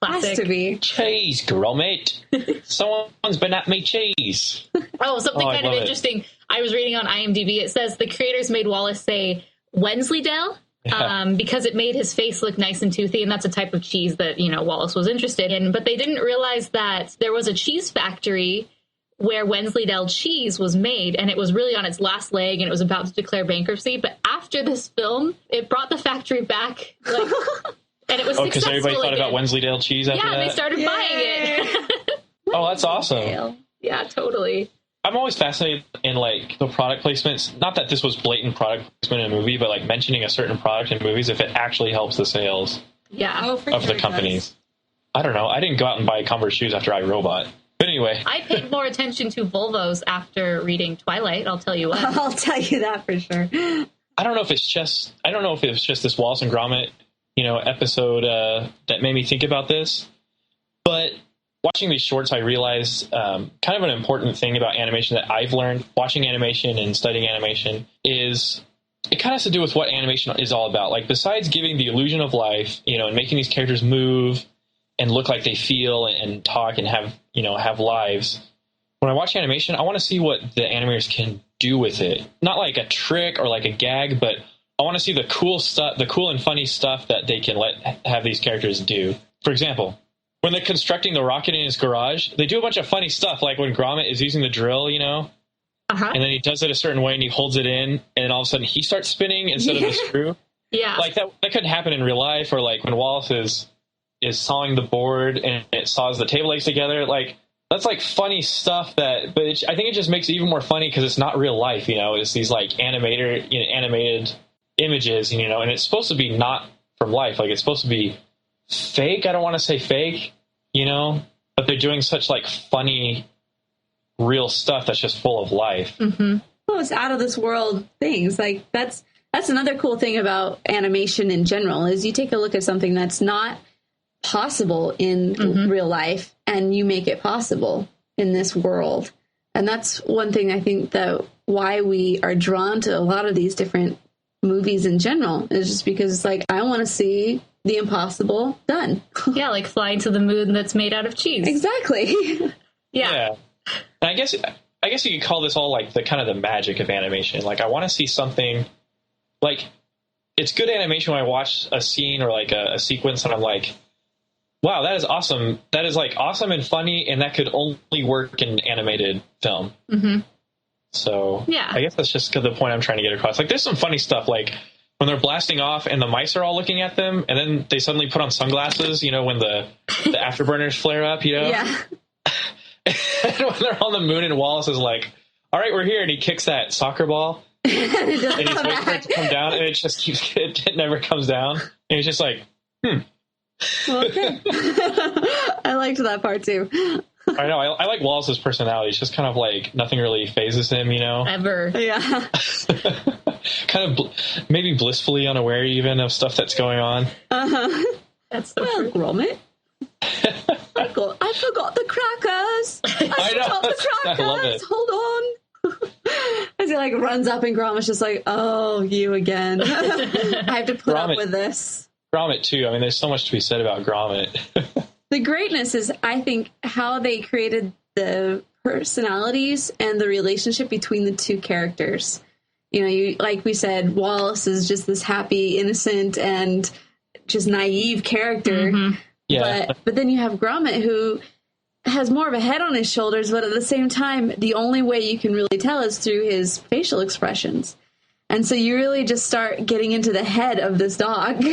Speaker 2: Classic.
Speaker 5: Has to be.
Speaker 4: Cheese, Gromit. Someone's been at me cheese.
Speaker 2: Oh, something
Speaker 4: I
Speaker 2: kind of
Speaker 4: love it.
Speaker 2: interesting. I was reading on IMDb. It says the creators made Wallace say Wensleydale because it made his face look nice and toothy, and that's a type of cheese that, Wallace was interested in. But they didn't realize that there was a cheese factory where Wensleydale cheese was made, and it was really on its last leg, and it was about to declare bankruptcy. But after this film, it brought the factory back, and it was successful
Speaker 4: because everybody thought
Speaker 2: again.
Speaker 4: about Wensleydale cheese after that?
Speaker 2: Yeah, they started buying it.
Speaker 4: Oh, that's awesome.
Speaker 2: Yeah, totally.
Speaker 4: I'm always fascinated in, the product placements. Not that this was blatant product placement in a movie, but, mentioning a certain product in movies if it actually helps the sales
Speaker 2: Yeah.
Speaker 4: of the companies. I don't know. I didn't go out and buy Converse shoes after iRobot. But anyway.
Speaker 2: I paid more attention to Volvos after reading Twilight, I'll tell you what.
Speaker 5: I'll tell you that for sure.
Speaker 4: I don't know if it's just this Wallace and Gromit, episode that made me think about this. But watching these shorts, I realized kind of an important thing about animation that I've learned watching animation and studying animation is it kind of has to do with what animation is all about. Besides giving the illusion of life, and making these characters move and look like they feel and talk and have lives. When I watch animation, I want to see what the animators can do with it. Not like a trick or like a gag, but I want to see the cool stuff, the cool and funny stuff that they can have these characters do. For example, when they're constructing the rocket in his garage, they do a bunch of funny stuff, like when Gromit is using the drill,
Speaker 2: Uh-huh.
Speaker 4: and then he does it a certain way and he holds it in, and then all of a sudden he starts spinning instead of the screw.
Speaker 2: Yeah.
Speaker 4: That couldn't happen in real life, or when Wallace is sawing the board and it saws the table legs together. That's funny stuff I think it just makes it even more funny because it's not real life, it's these animated images, and it's supposed to be not from life. It's supposed to be fake. I don't want to say fake, but they're doing such funny, real stuff that's just full of life.
Speaker 2: Mm-hmm.
Speaker 5: Well, it's out of this world things. That's another cool thing about animation in general is you take a look at something that's not possible in real life and you make it possible in this world. And that's one thing I think that why we are drawn to a lot of these different movies in general is just because I want to see the impossible done.
Speaker 2: Yeah, flying to the moon that's made out of cheese.
Speaker 5: Exactly.
Speaker 2: Yeah.
Speaker 4: And I guess you could call this all the kind of the magic of animation. I want to see something it's good animation when I watch a scene or a sequence and I'm like, wow, that is awesome. That is awesome and funny, and that could only work in animated film.
Speaker 2: Mm-hmm.
Speaker 4: So
Speaker 2: yeah.
Speaker 4: I guess that's just the point I'm trying to get across. There's some funny stuff, when they're blasting off and the mice are all looking at them, and then they suddenly put on sunglasses, when the afterburners flare up,
Speaker 5: Yeah.
Speaker 4: And when they're on the moon and Wallace is like, all right, we're here, and he kicks that soccer ball, and he's waiting for it to come down, and it just it never comes down, and he's just like,
Speaker 5: Well, okay. I liked that part too.
Speaker 4: I know. I like Wallace's personality. It's just kind of nothing really phases him,
Speaker 2: Ever.
Speaker 5: Yeah.
Speaker 4: Kind of maybe blissfully unaware even of stuff that's going on.
Speaker 5: Uh-huh.
Speaker 2: That's so
Speaker 5: Well,
Speaker 2: true.
Speaker 5: Gromit. I forgot the crackers. I
Speaker 4: know.
Speaker 5: forgot the
Speaker 4: I
Speaker 5: crackers.
Speaker 4: love it.
Speaker 5: Hold on. As he runs up and Gromit's just oh, you again. I have to put up
Speaker 4: Gromit.
Speaker 5: with this.
Speaker 4: Gromit too. I mean, there's so much to be said about Gromit.
Speaker 5: The greatness is, I think, how they created the personalities and the relationship between the two characters. Like we said, Wallace is just this happy, innocent, and just naive character.
Speaker 2: Mm-hmm.
Speaker 4: Yeah.
Speaker 5: But then you have Gromit, who has more of a head on his shoulders, but at the same time, the only way you can really tell is through his facial expressions. And so you really just start getting into the head of this dog.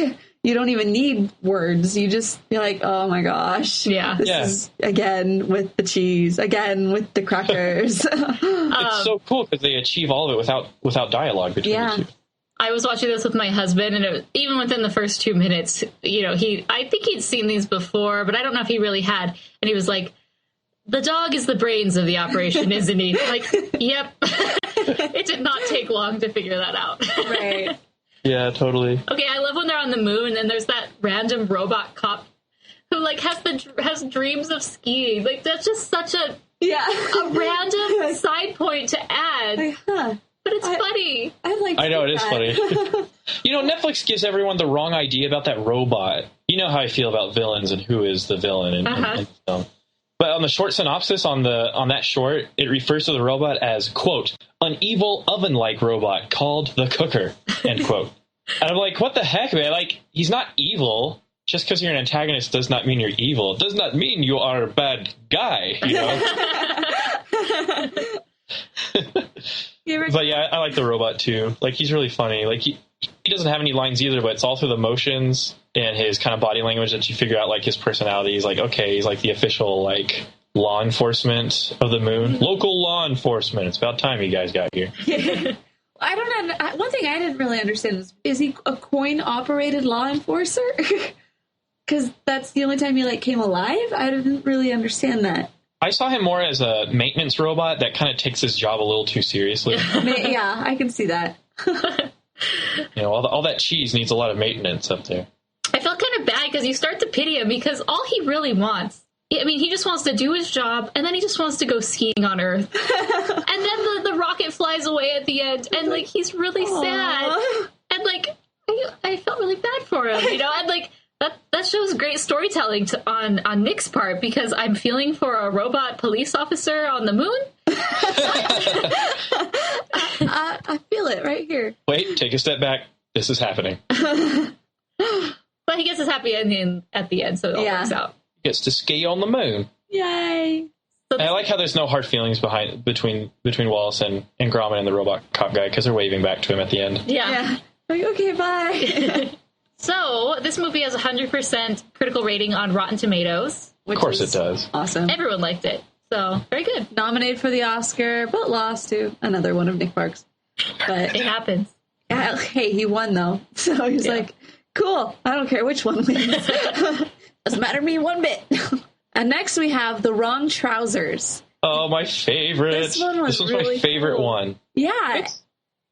Speaker 5: You don't even need words. You're like, oh my gosh.
Speaker 2: Yeah.
Speaker 5: This is again with the cheese, again with the crackers.
Speaker 4: It's so cool because they achieve all of it without dialogue between the two.
Speaker 2: I was watching this with my husband, and even within the first 2 minutes, I think he'd seen these before, but I don't know if he really had. And he was like, the dog is the brains of the operation, isn't he? Like, yep. It did not take long to figure that out.
Speaker 5: Right.
Speaker 4: Yeah, totally.
Speaker 2: Okay, I love when they're on the moon, and then there's that random robot cop who has dreams of skiing. Like, that's just such a random side point to add.
Speaker 5: Like, huh.
Speaker 2: But it's funny.
Speaker 5: I
Speaker 4: know, it is funny. Netflix gives everyone the wrong idea about that robot. You know how I feel about villains and who is the villain in film. But on the short synopsis on that short, it refers to the robot as, quote, an evil oven-like robot called the Cooker, end quote. And I'm like, what the heck, man? Like, he's not evil. Just because you're an antagonist does not mean you're evil. It does not mean you are a bad guy, But yeah, I like the robot too. Like, he's really funny. Like, he doesn't have any lines either, but it's all through the motions and his kind of body language that you figure out, like, his personality. He's like, okay, he's like the official, like, law enforcement of the moon. Local law enforcement. It's about time you guys got here.
Speaker 5: I don't know. One thing I didn't really understand is he a coin-operated law enforcer? Because that's the only time he, like, came alive? I didn't really understand that.
Speaker 4: I saw him more as a maintenance robot that kind of takes his job a little too seriously.
Speaker 5: Yeah, I can see that.
Speaker 4: All that cheese needs a lot of maintenance up there.
Speaker 2: I felt kind of bad because you start to pity him because all he really wants, I mean, he just wants to do his job and then he just wants to go skiing on Earth. And then the rocket flies away at the end and, like, he's really sad. And, like, I felt really bad for him, And, like, that shows great storytelling on Nick's part because I'm feeling for a robot police officer on the moon.
Speaker 5: I feel it right here.
Speaker 4: Wait, take a step back. This is happening.
Speaker 2: But he gets his happy ending at the end, so it all works out.
Speaker 4: He gets to ski on the moon.
Speaker 5: Yay.
Speaker 4: And I like how there's no hard feelings between Wallace and Gromit and the robot cop guy because they're waving back to him at the end.
Speaker 2: Yeah.
Speaker 5: Like, okay, bye.
Speaker 2: So, this movie has 100% critical rating on Rotten Tomatoes.
Speaker 4: Of course it does.
Speaker 5: Awesome.
Speaker 2: Everyone liked it. So, very good.
Speaker 5: Nominated for the Oscar, but lost to another one of Nick Park's. But
Speaker 2: it happens.
Speaker 5: Hey, he won, though. So he's like, cool. I don't care which one wins. Doesn't matter to me one bit. And next we have The Wrong Trousers.
Speaker 4: Oh, my favorite.
Speaker 5: This one was really
Speaker 4: my favorite
Speaker 5: cool.
Speaker 4: one.
Speaker 5: Yeah.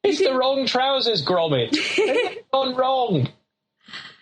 Speaker 4: It's the wrong trousers, Gromit. They've gone wrong.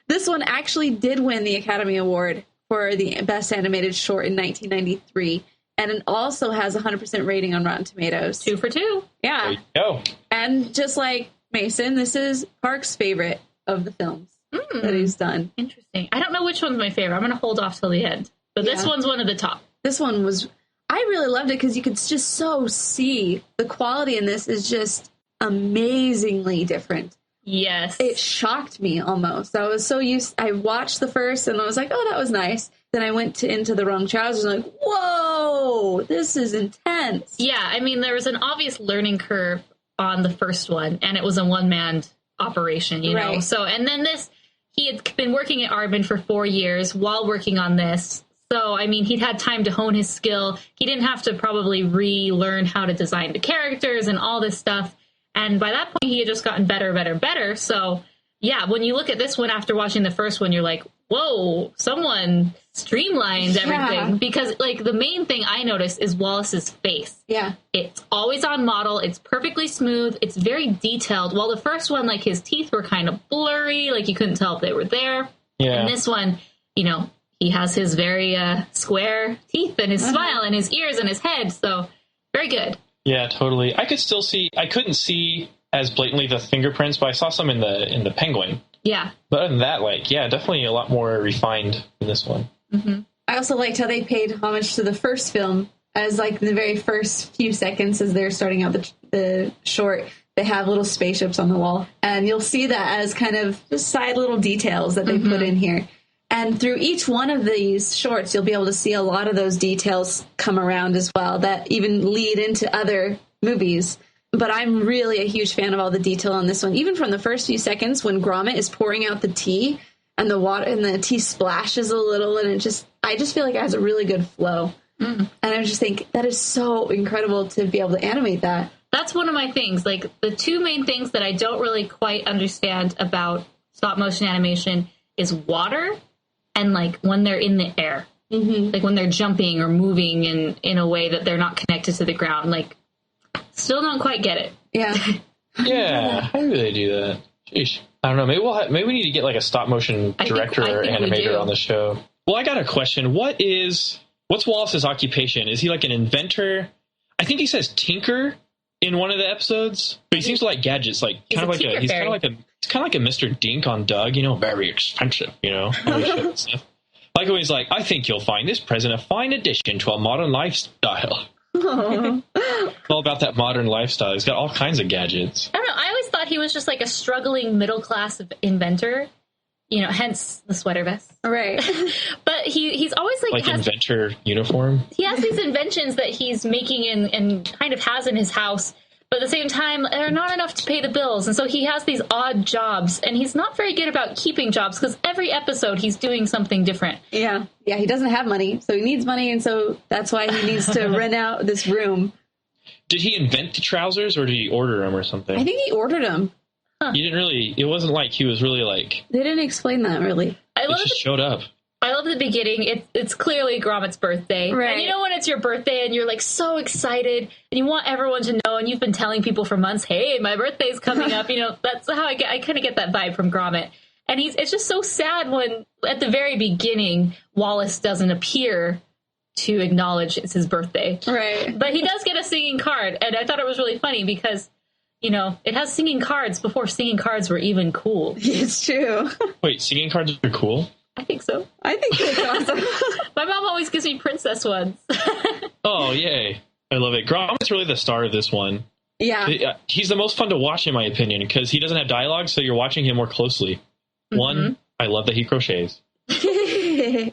Speaker 5: This one actually did win the Academy Award for the Best Animated Short in 1993. And it also has 100% rating on Rotten Tomatoes.
Speaker 2: 2 for 2.
Speaker 5: Yeah.
Speaker 4: There you go.
Speaker 5: And just like Mason, this is Park's favorite of the films that he's done.
Speaker 2: Interesting. I don't know which one's my favorite. I'm going to hold off till the end. But this one's one of the top.
Speaker 5: This one was... I really loved it because you could just so see the quality in this is just amazingly different.
Speaker 2: Yes.
Speaker 5: It shocked me almost. I was so used... I watched the first and I was like, oh, that was nice. Then I went into The Wrong Trousers and like, whoa, this is intense.
Speaker 2: Yeah, I mean, there was an obvious learning curve on the first one, and it was a one-man operation, you know? So, and then this, he had been working at Aardman for 4 years while working on this. So, I mean, he'd had time to hone his skill. He didn't have to probably relearn how to design the characters and all this stuff. And by that point, he had just gotten better. So, yeah, when you look at this one after watching the first one, you're like, whoa, someone streamlined everything. Because, like, the main thing I noticed is Wallace's face.
Speaker 5: Yeah.
Speaker 2: It's always on model. It's perfectly smooth. It's very detailed. While the first one, like, his teeth were kind of blurry. Like, you couldn't tell if they were there. Yeah. And this one, you know, he has his very square teeth and his smile and his ears and his head. So, very good.
Speaker 4: Yeah, totally. I couldn't see as blatantly the fingerprints, but I saw some in the penguin.
Speaker 2: Yeah.
Speaker 4: But other than that, like, yeah, definitely a lot more refined in this one.
Speaker 5: Mm-hmm. I also liked how they paid homage to the first film, as like the very first few seconds as they're starting out the short, they have little spaceships on the wall. And you'll see that as kind of just side little details that they put in here. And through each one of these shorts, you'll be able to see a lot of those details come around as well that even lead into other movies. But I'm really a huge fan of all the detail on this one. Even from the first few seconds when Gromit is pouring out the tea and the water and the tea splashes a little, and I just feel like it has a really good flow. And I just think that is so incredible to be able to animate that.
Speaker 2: That's one of my things. Like, the two main things that I don't really quite understand about stop motion animation is water and, like, when they're in the air. Like, when they're jumping or moving in a way that they're not connected to the ground. Like, still don't quite get it.
Speaker 5: Yeah.
Speaker 4: Yeah, how do they do that? Sheesh. I don't know. Maybe we need to get like a stop motion director or animator on the show. Well, I got a question. What's Wallace's occupation? Is he like an inventor? I think he says tinker in one of the episodes. But he seems to like gadgets, like he's kind of like a Mr. Dink on Doug, very expensive, all this shit and stuff. Like when he's like, I think you'll find this present a fine addition to a modern lifestyle. All about that modern lifestyle. He's got all kinds of gadgets.
Speaker 2: I don't know. I always thought he was just like a struggling middle class inventor. Hence the sweater vest.
Speaker 5: Right.
Speaker 2: But he's always like
Speaker 4: inventor uniform.
Speaker 2: He has these inventions that he's making and kind of has in his house. But at the same time, they're not enough to pay the bills. And so he has these odd jobs. And he's not very good about keeping jobs because every episode he's doing something different.
Speaker 5: Yeah. Yeah, he doesn't have money. So he needs money. And so that's why he needs to rent out this room.
Speaker 4: Did he invent the trousers or did he order them or something?
Speaker 5: I think he ordered them.
Speaker 2: Huh.
Speaker 4: It wasn't like he was really like...
Speaker 5: They didn't explain that really.
Speaker 4: It just showed up.
Speaker 2: I love the beginning. It's clearly Gromit's birthday.
Speaker 5: Right.
Speaker 2: And when it's your birthday and you're like so excited and you want everyone to know and you've been telling people for months, hey, my birthday's coming up. That's how I kind of get that vibe from Gromit. And it's just so sad when at the very beginning, Wallace doesn't appear to acknowledge it's his birthday.
Speaker 5: Right.
Speaker 2: But he does get a singing card. And I thought it was really funny because, it has singing cards before singing cards were even cool.
Speaker 5: It's true.
Speaker 4: Wait, singing cards are cool?
Speaker 2: I think so.
Speaker 5: I think that's awesome.
Speaker 2: My mom always gives me princess ones.
Speaker 4: Oh, yay. I love it. Gromit's really the star of this one.
Speaker 5: Yeah.
Speaker 4: He's the most fun to watch, in my opinion, because he doesn't have dialogue, so you're watching him more closely. Mm-hmm. One, I love that he crochets. He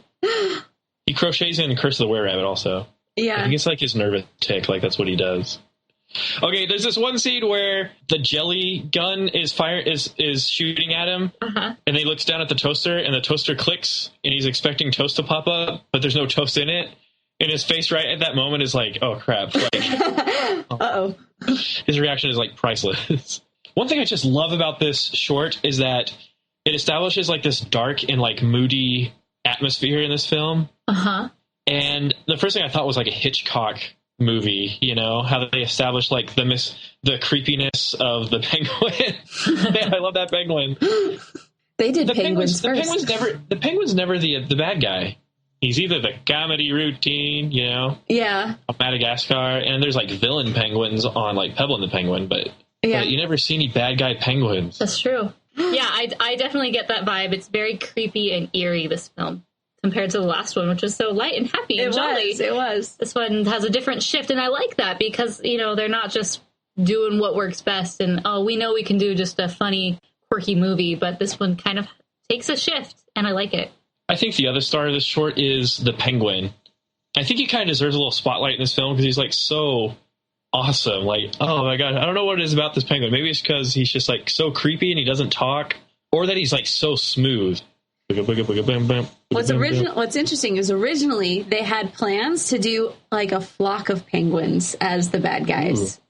Speaker 4: crochets in Curse of the Were-Rabbit also.
Speaker 5: Yeah.
Speaker 4: I think it's like his nervous tick, like that's what he does. Okay, there's this one scene where the jelly gun is shooting at him, and then he looks down at the toaster, and the toaster clicks, and he's expecting toast to pop up, but there's no toast in it, and his face right at that moment is like, oh crap. Like,
Speaker 5: uh-oh.
Speaker 4: His reaction is like priceless. One thing I just love about this short is that it establishes like this dark and like moody atmosphere in this film. And the first thing I thought was like a Hitchcock movie, how they established like the creepiness of the penguin. Man, I love that penguin.
Speaker 5: They did penguins first.
Speaker 4: The penguin's never the bad guy. He's either the comedy routine,
Speaker 5: yeah,
Speaker 4: of Madagascar, and there's like villain penguins on like Pebble and the Penguin, but you never see any bad guy penguins.
Speaker 2: That's true. Yeah, I definitely get that vibe. It's very creepy and eerie, this film, compared to the last one, which was so light and happy and jolly.
Speaker 5: It was.
Speaker 2: This one has a different shift, and I like that because, they're not just doing what works best, and, we know we can do just a funny, quirky movie, but this one kind of takes a shift, and I like it.
Speaker 4: I think the other star of this short is the penguin. I think he kind of deserves a little spotlight in this film because he's, like, so awesome. Like, oh, my God, I don't know what it is about this penguin. Maybe it's because he's just, like, so creepy and he doesn't talk, or that he's, like, so smooth.
Speaker 5: What's interesting is originally they had plans to do like a flock of penguins as the bad guys.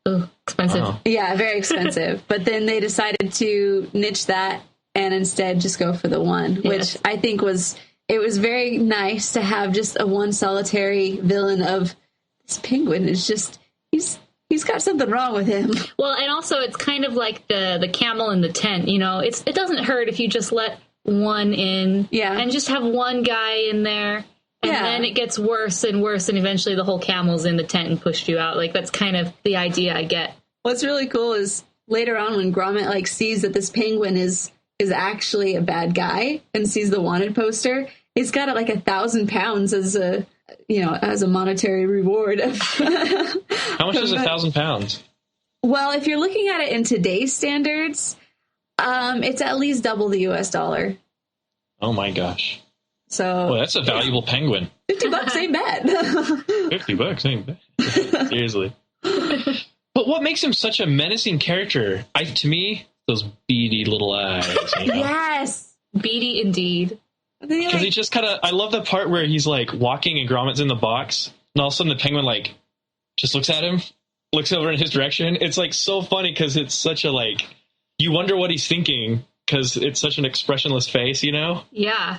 Speaker 2: Ooh, expensive.
Speaker 4: Wow.
Speaker 5: Yeah, very expensive. But then they decided to niche that and instead just go for the one, which I think was very nice to have just a one solitary villain of this penguin is just he's got something wrong with him.
Speaker 2: Well, and also it's kind of like the camel in the tent, it doesn't hurt if you just let one in and just have one guy in there and then it gets worse and worse and eventually the whole camel's in the tent and pushed you out. Like that's kind of the idea I get.
Speaker 5: What's really cool is later on when Gromit like sees that this penguin is actually a bad guy and sees the wanted poster, he's got it like 1,000 pounds as a monetary reward.
Speaker 4: How much is 1,000 pounds?
Speaker 5: Well, if you're looking at it in today's standards, it's at least double the US dollar.
Speaker 4: Oh my gosh.
Speaker 5: So
Speaker 4: that's a valuable penguin.
Speaker 5: $50 ain't bad.
Speaker 4: $50 ain't bad. Seriously. But what makes him such a menacing character? To me, those beady little eyes.
Speaker 5: Yes.
Speaker 2: Beady indeed.
Speaker 4: Because he just kind of, I love the part where he's like walking and Gromit's in the box and all of a sudden the penguin like just looks at him, looks over in his direction. It's like so funny because it's such a like, you wonder what he's thinking because it's such an expressionless face,
Speaker 2: Yeah.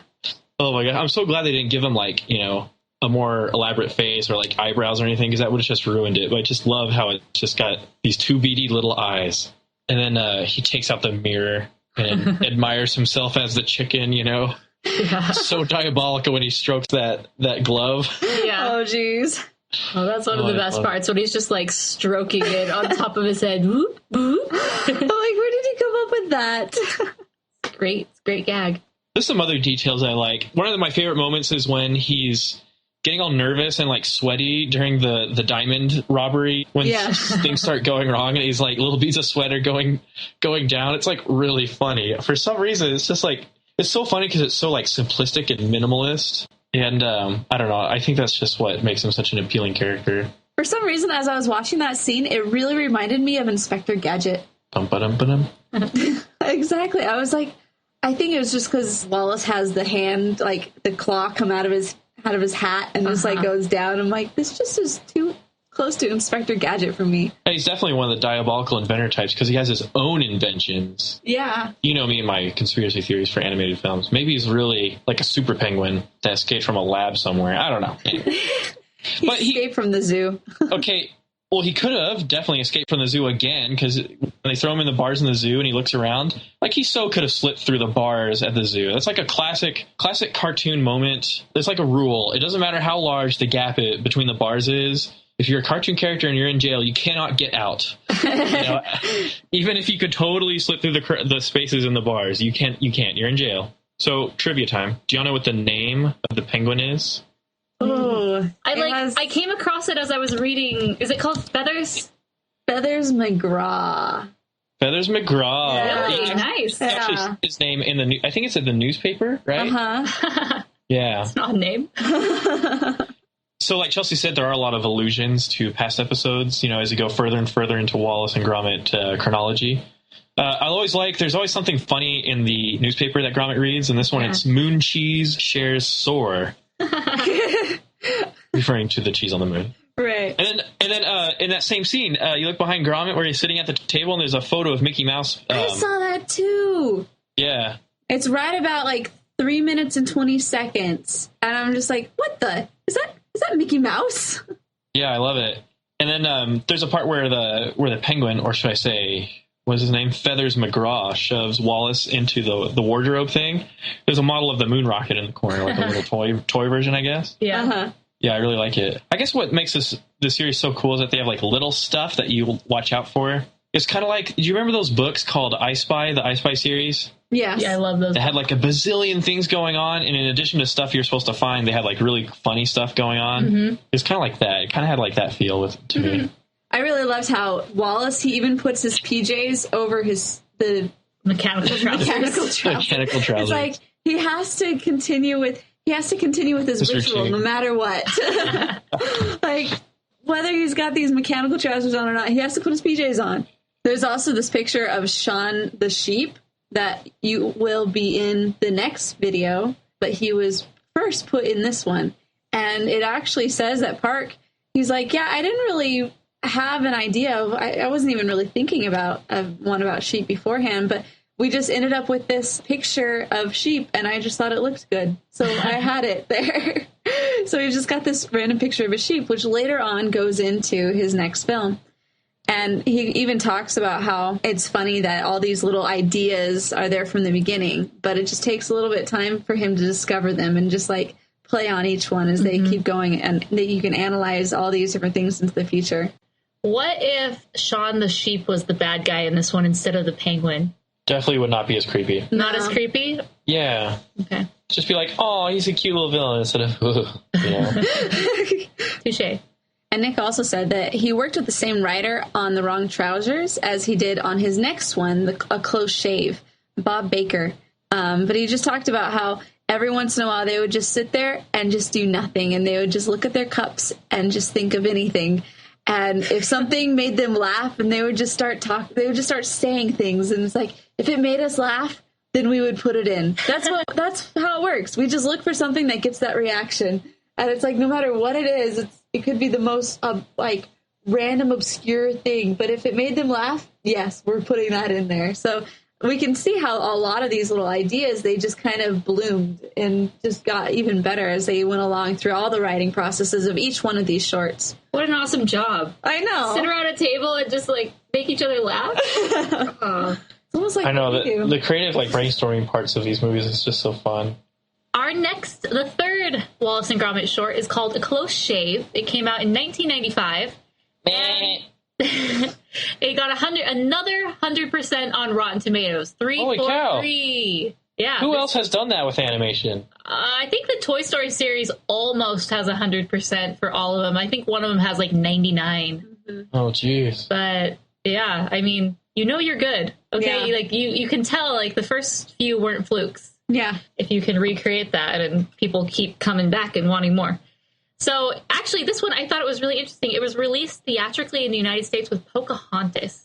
Speaker 4: Oh my God. I'm so glad they didn't give him like, a more elaborate face or like eyebrows or anything because that would have just ruined it. But I just love how it just got these two beady little eyes. And then he takes out the mirror and admires himself as the chicken, Yeah. So diabolical when he strokes that glove.
Speaker 2: Yeah.
Speaker 5: Oh, geez.
Speaker 6: Oh, that's one of the best parts when he's just like stroking it on top of his head. Whoop, whoop.
Speaker 5: I'm like, where did he come up with that?
Speaker 6: Great gag.
Speaker 4: There's some other details I like. One of my favorite moments is when he's getting all nervous and like sweaty during the diamond robbery when things start going wrong, and he's like little beads of sweat are going down. It's like really funny. For some reason, it's just like, it's so funny because it's so like simplistic and minimalist. And I don't know. I think that's just what makes him such an appealing character.
Speaker 5: For some reason, as I was watching that scene, it really reminded me of Inspector Gadget.
Speaker 4: Bum-ba-dum-ba-dum.
Speaker 5: Exactly. I was like, I think it was just because Wallace has the hand, like the claw come out of his hat and just like goes down. I'm like, this just is too close to Inspector Gadget for me.
Speaker 4: And he's definitely one of the diabolical inventor types because he has his own inventions.
Speaker 5: Yeah.
Speaker 4: You know me and my conspiracy theories for animated films. Maybe he's really like a super penguin that escaped from a lab somewhere. I don't know.
Speaker 5: But he escaped from the zoo.
Speaker 4: Okay. Well, he could have definitely escaped from the zoo again, because when they throw him in the bars in the zoo and he looks around, like he so could have slipped through the bars at the zoo. That's like a classic cartoon moment. There's like a rule. It doesn't matter how large the gap between the bars is. If you're a cartoon character and you're in jail, you cannot get out. Even if you could totally slip through the spaces in the bars, you can't. You're in jail. So, trivia time. Do y'all know what the name of the penguin is?
Speaker 5: Oh,
Speaker 6: I came across it as I was reading. Is it called Feathers?
Speaker 5: Feathers McGraw.
Speaker 4: Feathers McGraw.
Speaker 6: Really? Nice.
Speaker 4: Actually, his name in the I think it's in the newspaper, right? Yeah.
Speaker 6: It's not a name.
Speaker 4: So, like Chelsea said, there are a lot of allusions to past episodes. You know, as you go further and further into Wallace and Gromit chronology. There's always something funny in the newspaper that Gromit reads, and this one it's Moon Cheese Shares Sore. Referring to the cheese on the moon.
Speaker 5: Right.
Speaker 4: And then in that same scene, you look behind Gromit where he's sitting at the table and there's a photo of Mickey Mouse.
Speaker 5: I saw that too.
Speaker 4: Yeah.
Speaker 5: It's right about like 3 minutes and 20 seconds. And I'm just like, what the? Is that Mickey Mouse?
Speaker 4: Yeah, I love it. And then there's a part where the penguin, or should I say, what's his name? Feathers McGraw shoves Wallace into the wardrobe thing. There's a model of the moon rocket in the corner, like a little toy version, I guess.
Speaker 6: Yeah.
Speaker 5: Uh-huh.
Speaker 4: Yeah, I really like it. I guess what makes this series so cool is that they have like little stuff that you watch out for. It's kind of like, do you remember those books called I Spy, the I Spy series?
Speaker 5: Yes.
Speaker 6: Yeah, I love those.
Speaker 4: They had like a bazillion things going on, and in addition to stuff you're supposed to find, they had like really funny stuff going on. Mm-hmm. It's kind of like that. It kind of had like that feel to me.
Speaker 5: I really loved how Wallace, he even puts his PJs over the
Speaker 6: mechanical trousers.
Speaker 4: Mechanical trousers.
Speaker 5: It's like he has to continue with his ritual no matter what. Like whether he's got these mechanical trousers on or not, he has to put his PJs on. There's also this picture of Sean the sheep that you will be in the next video, but he was first put in this one. And it actually says that Park, he's like, yeah, I didn't really have an idea of, I wasn't even really thinking about one about sheep beforehand, but we just ended up with this picture of sheep and I just thought it looked good. So I had it there. So he just got this random picture of a sheep, which later on goes into his next film. And he even talks about how it's funny that all these little ideas are there from the beginning, but it just takes a little bit of time for him to discover them and just like play on each one as they keep going, and that you can analyze all these different things into the future.
Speaker 6: What if Sean the sheep was the bad guy in this one instead of the penguin?
Speaker 4: Definitely would not be as creepy.
Speaker 6: Not as creepy?
Speaker 4: Yeah.
Speaker 6: Okay.
Speaker 4: Just be like, oh, he's a cute little villain instead of, you know.
Speaker 6: Touche.
Speaker 5: And Nick also said that he worked with the same writer on The Wrong Trousers as he did on his next one, A Close Shave, Bob Baker. But he just talked about how every once in a while they would just sit there and just do nothing, and they would just look at their cups and just think of anything. And if something made them laugh, and they would just start saying things, and it's like, if it made us laugh, then we would put it in. That's how it works. We just look for something that gets that reaction. And it's like, no matter what it is, it could be the most like random, obscure thing. But if it made them laugh, yes, we're putting that in there. So we can see how a lot of these little ideas, they just kind of bloomed and just got even better as they went along through all the writing processes of each one of these shorts.
Speaker 6: What an awesome job.
Speaker 5: I know.
Speaker 6: Sit around a table and just like make each other laugh.
Speaker 5: It's almost like
Speaker 4: I know the creative like brainstorming parts of these movies is just so fun.
Speaker 6: The third Wallace and Gromit short is called A Close Shave. It came out in 1995. And it got another 100% on Rotten Tomatoes.
Speaker 4: Holy cow.
Speaker 6: 3. Yeah.
Speaker 4: Who else has done that with animation?
Speaker 6: I think the Toy Story series almost has 100% for all of them. I think one of them has like 99.
Speaker 4: Oh, jeez.
Speaker 6: But yeah, I mean, you're good. Okay,
Speaker 5: Yeah.
Speaker 6: like you can tell like the first few weren't flukes.
Speaker 5: Yeah.
Speaker 6: If you can recreate that and people keep coming back and wanting more. So actually, this one, I thought it was really interesting. It was released theatrically in the United States with Pocahontas.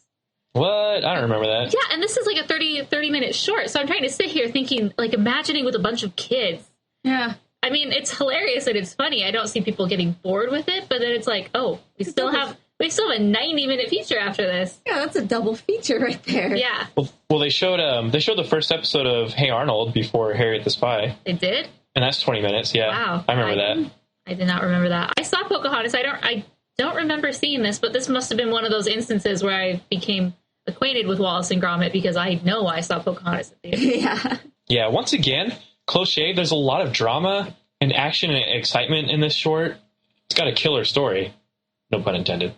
Speaker 4: What? I don't remember that.
Speaker 6: Yeah, and this is like a 30-minute short. So I'm trying to sit here thinking, like, imagining with a bunch of kids.
Speaker 5: Yeah.
Speaker 6: I mean, it's hilarious and it's funny. I don't see people getting bored with it, but then it's like, oh, we still have a 90-minute feature after this.
Speaker 5: Yeah, that's a double feature right there.
Speaker 6: Yeah.
Speaker 4: Well, they showed the first episode of Hey Arnold before Harriet the Spy.
Speaker 6: They did?
Speaker 4: And that's 20 minutes, yeah.
Speaker 6: Wow.
Speaker 4: I remember that.
Speaker 6: I did not remember that. I saw Pocahontas. I don't remember seeing this, but this must have been one of those instances where I became acquainted with Wallace and Gromit because I know I saw Pocahontas at the theater.
Speaker 5: Yeah.
Speaker 4: Yeah, once again, Close Shave, there's a lot of drama and action and excitement in this short. It's got a killer story. No pun intended.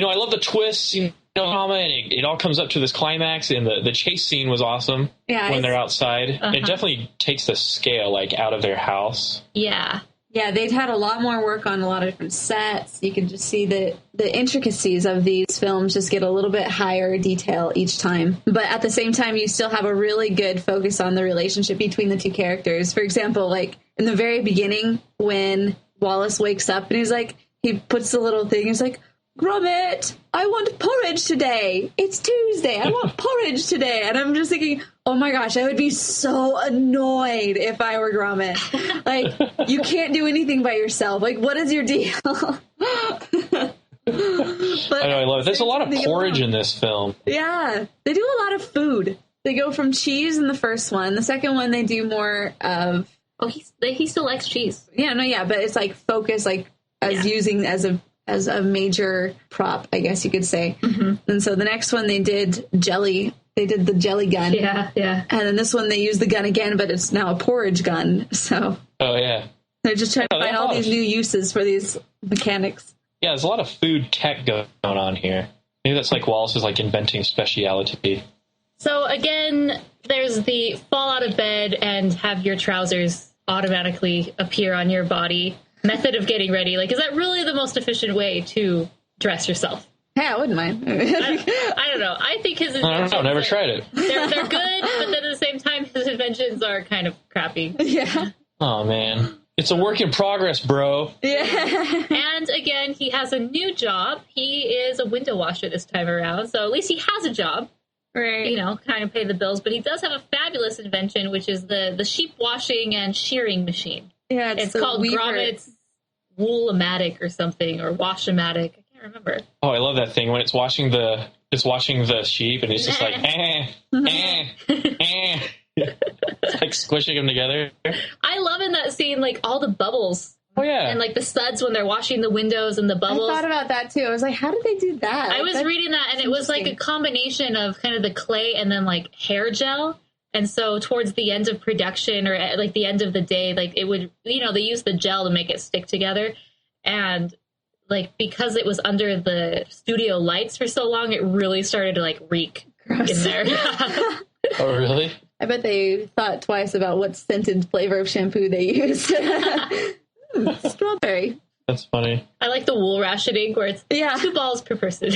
Speaker 4: I love the twists, drama, and it all comes up to this climax, and the chase scene was awesome when they're outside. It definitely takes the scale, like, out of their house.
Speaker 6: Yeah.
Speaker 5: Yeah, they'd had a lot more work on a lot of different sets. You can just see the intricacies of these films just get a little bit higher detail each time. But at the same time, you still have a really good focus on the relationship between the two characters. For example, like, in the very beginning, when Wallace wakes up and he puts the little thing, he's like, Gromit, I want porridge today. It's Tuesday. I want porridge today. And I'm just thinking, oh my gosh, I would be so annoyed if I were Gromit. Like, you can't do anything by yourself. Like, what is your deal?
Speaker 4: I know, I love it. There's a lot of porridge in this film.
Speaker 5: Yeah. They do a lot of food. They go from cheese in the first one. The second one, they do more of...
Speaker 6: Oh, he still likes cheese.
Speaker 5: Yeah, no, yeah. But it's like focus, like, as using as a major prop, I guess you could say. Mm-hmm. And so the next one they did jelly. They did the jelly gun.
Speaker 6: Yeah, yeah.
Speaker 5: And then this one they used the gun again, but it's now a porridge gun. So.
Speaker 4: Oh, yeah.
Speaker 5: They're just trying to find all these new uses for these mechanics.
Speaker 4: Yeah, there's a lot of food tech going on here. Maybe that's like Wallace is like inventing speciality.
Speaker 6: So again, there's the fall out of bed and have your trousers automatically appear on your body method of getting ready. Like, is that really the most efficient way to dress yourself?
Speaker 5: Yeah, I wouldn't mind.
Speaker 6: I don't know. I think his inventions...
Speaker 4: I don't know. Never tried it.
Speaker 6: They're good, but then at the same time, his inventions are kind of crappy.
Speaker 5: Yeah.
Speaker 4: Oh, man. It's a work in progress, bro.
Speaker 5: Yeah.
Speaker 6: And again, he has a new job. He is a window washer this time around, so at least he has a job.
Speaker 5: Right.
Speaker 6: Kind of pay the bills. But he does have a fabulous invention, which is the sheep washing and shearing machine.
Speaker 5: Yeah,
Speaker 6: it's called Gromit's Wool-O-Matic or something, or Wash-O-Matic. I can't remember.
Speaker 4: Oh, I love that thing when it's washing the sheep, and it's just like, It's like squishing them together.
Speaker 6: I love in that scene, like, all the bubbles.
Speaker 4: Oh, yeah.
Speaker 6: And, like, the suds when they're washing the windows and the bubbles.
Speaker 5: I thought about that, too. I was like, how did they do that?
Speaker 6: I was reading that, and it was, like, a combination of kind of the clay and then, like, hair gel. And so towards the end of production or at, like, the end of the day, like, it would, they use the gel to make it stick together. And, like, because it was under the studio lights for so long, it really started to, like, reek in there.
Speaker 4: Oh, really?
Speaker 5: I bet they thought twice about what scented flavor of shampoo they used. Strawberry.
Speaker 4: That's funny.
Speaker 6: I like the wool rationing where it's 2 balls per person.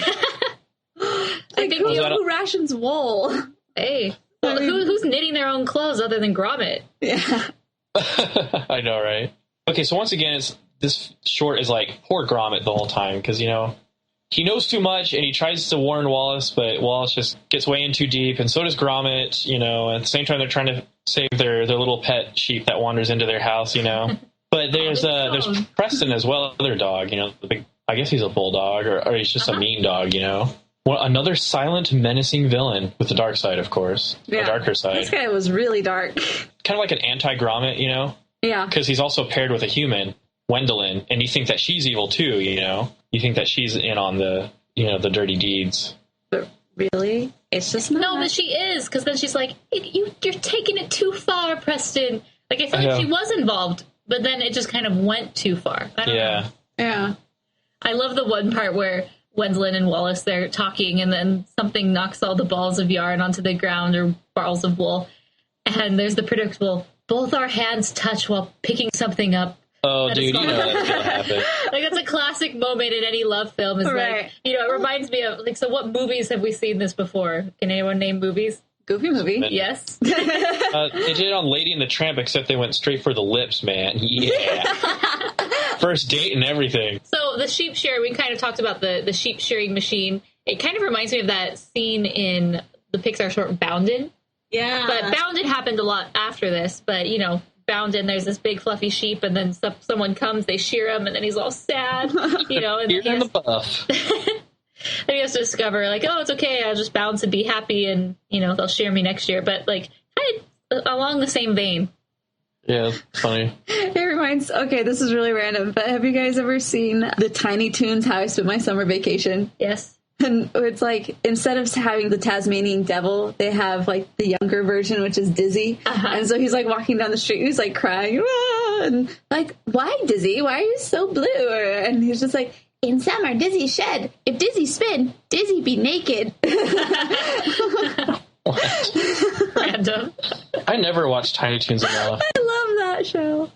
Speaker 5: I think who rations wool?
Speaker 6: Hey. Well, who's knitting their own clothes other than Gromit?
Speaker 5: Yeah.
Speaker 4: I know, right? Okay, so once again, this short is like poor Gromit the whole time because, he knows too much and he tries to warn Wallace, but Wallace just gets way in too deep, and so does Gromit, at the same time they're trying to save their little pet sheep that wanders into their house, But there's Preston as well, other dog, the big, I guess he's a bulldog or he's just a mean dog, Well, another silent, menacing villain with the dark side, of course. The darker side.
Speaker 5: This guy was really dark.
Speaker 4: Kind of like an anti-Gromit,
Speaker 5: Yeah.
Speaker 4: Because he's also paired with a human, Wendolyn, and you think that she's evil too, You think that she's in on the, the dirty deeds.
Speaker 5: But really? It's just not.
Speaker 6: No, but she is, because then she's like, you're taking it too far, Preston. Like, I feel like she was involved, but then it just kind of went too far. I don't know.
Speaker 5: Yeah.
Speaker 6: I love the one part where Wensleydale and Wallace, they're talking, and then something knocks all the balls of yarn onto the ground, or balls of wool, and there's the predictable, both our hands touch while picking something up.
Speaker 4: Oh, dude, you know that's gonna happen.
Speaker 6: Like, that's a classic moment in any love film. Is like, it reminds me of, like, so what movies have we seen this before? Can anyone name movies?
Speaker 5: Goofy movie.
Speaker 6: Yes.
Speaker 4: They did it on Lady and the Tramp, except they went straight for the lips, man. Yeah. First date and everything.
Speaker 6: So the sheep shearer, we kind of talked about the sheep shearing machine. It kind of reminds me of that scene in the Pixar short Boundin'.
Speaker 5: Yeah.
Speaker 6: But Boundin' happened a lot after this, but, Boundin', there's this big fluffy sheep, and then someone comes, they shear him, and then he's all sad, and
Speaker 4: Here's in the buff.
Speaker 6: Then he has to discover, like, oh, it's okay, I'll just bounce and be happy, and, they'll shear me next year. But, like, kind of along the same vein.
Speaker 4: Yeah, it's funny.
Speaker 5: It reminds, this is really random, but have you guys ever seen the Tiny Toons, How I Spent My Summer Vacation?
Speaker 6: Yes.
Speaker 5: And it's like, instead of having the Tasmanian devil, they have, like, the younger version, which is Dizzy. And so he's, like, walking down the street, and he's, like, crying. And, like, why, Dizzy? Why are you so blue? And he's just like, in summer, Dizzy shed. If Dizzy spin, Dizzy be naked.
Speaker 6: Random.
Speaker 4: I never watched Tiny Toons in my life.
Speaker 5: I love that show.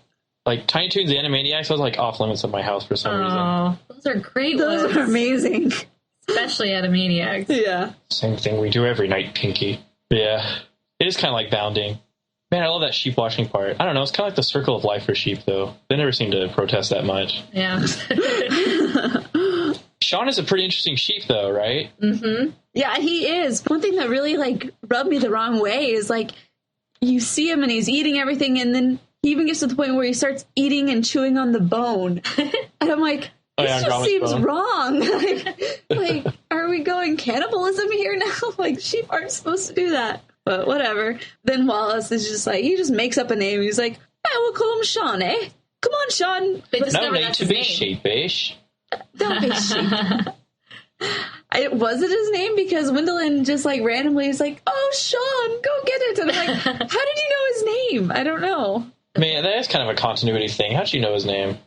Speaker 4: Like, Tiny Toons, the Animaniacs, was, like, off limits at my house for some reason.
Speaker 6: Oh, those are great
Speaker 5: Those
Speaker 6: ones.
Speaker 5: are amazing.
Speaker 6: Especially Animaniacs.
Speaker 5: Yeah.
Speaker 4: Same thing we do every night, Pinky. Yeah. It is kind of like bounding. Man, I love that sheep washing part. I don't know, it's kind of like the circle of life for sheep, though. They never seem to protest that much.
Speaker 6: Yeah.
Speaker 4: Sean is a pretty interesting sheep, though, right?
Speaker 6: Mm-hmm.
Speaker 5: Yeah, he is. One thing that really, like, rubbed me the wrong way is, like, you see him and he's eating everything, and then he even gets to the point where he starts eating and chewing on the bone. And I'm like, this just seems wrong. like, are we going cannibalism here now? Like, sheep aren't supposed to do that. But whatever. Then Wallace is just like, he just makes up a name. He's like, we'll call him Sean, eh? Come on, Sean.
Speaker 4: No need to be sheepish.
Speaker 5: Don't be sheep. Was it his name? Because Wendell just, like, randomly is like, oh, Sean, go get it. And I'm like, how did you know his name? I don't know.
Speaker 4: Man, that is kind of a continuity thing. How'd you know his name?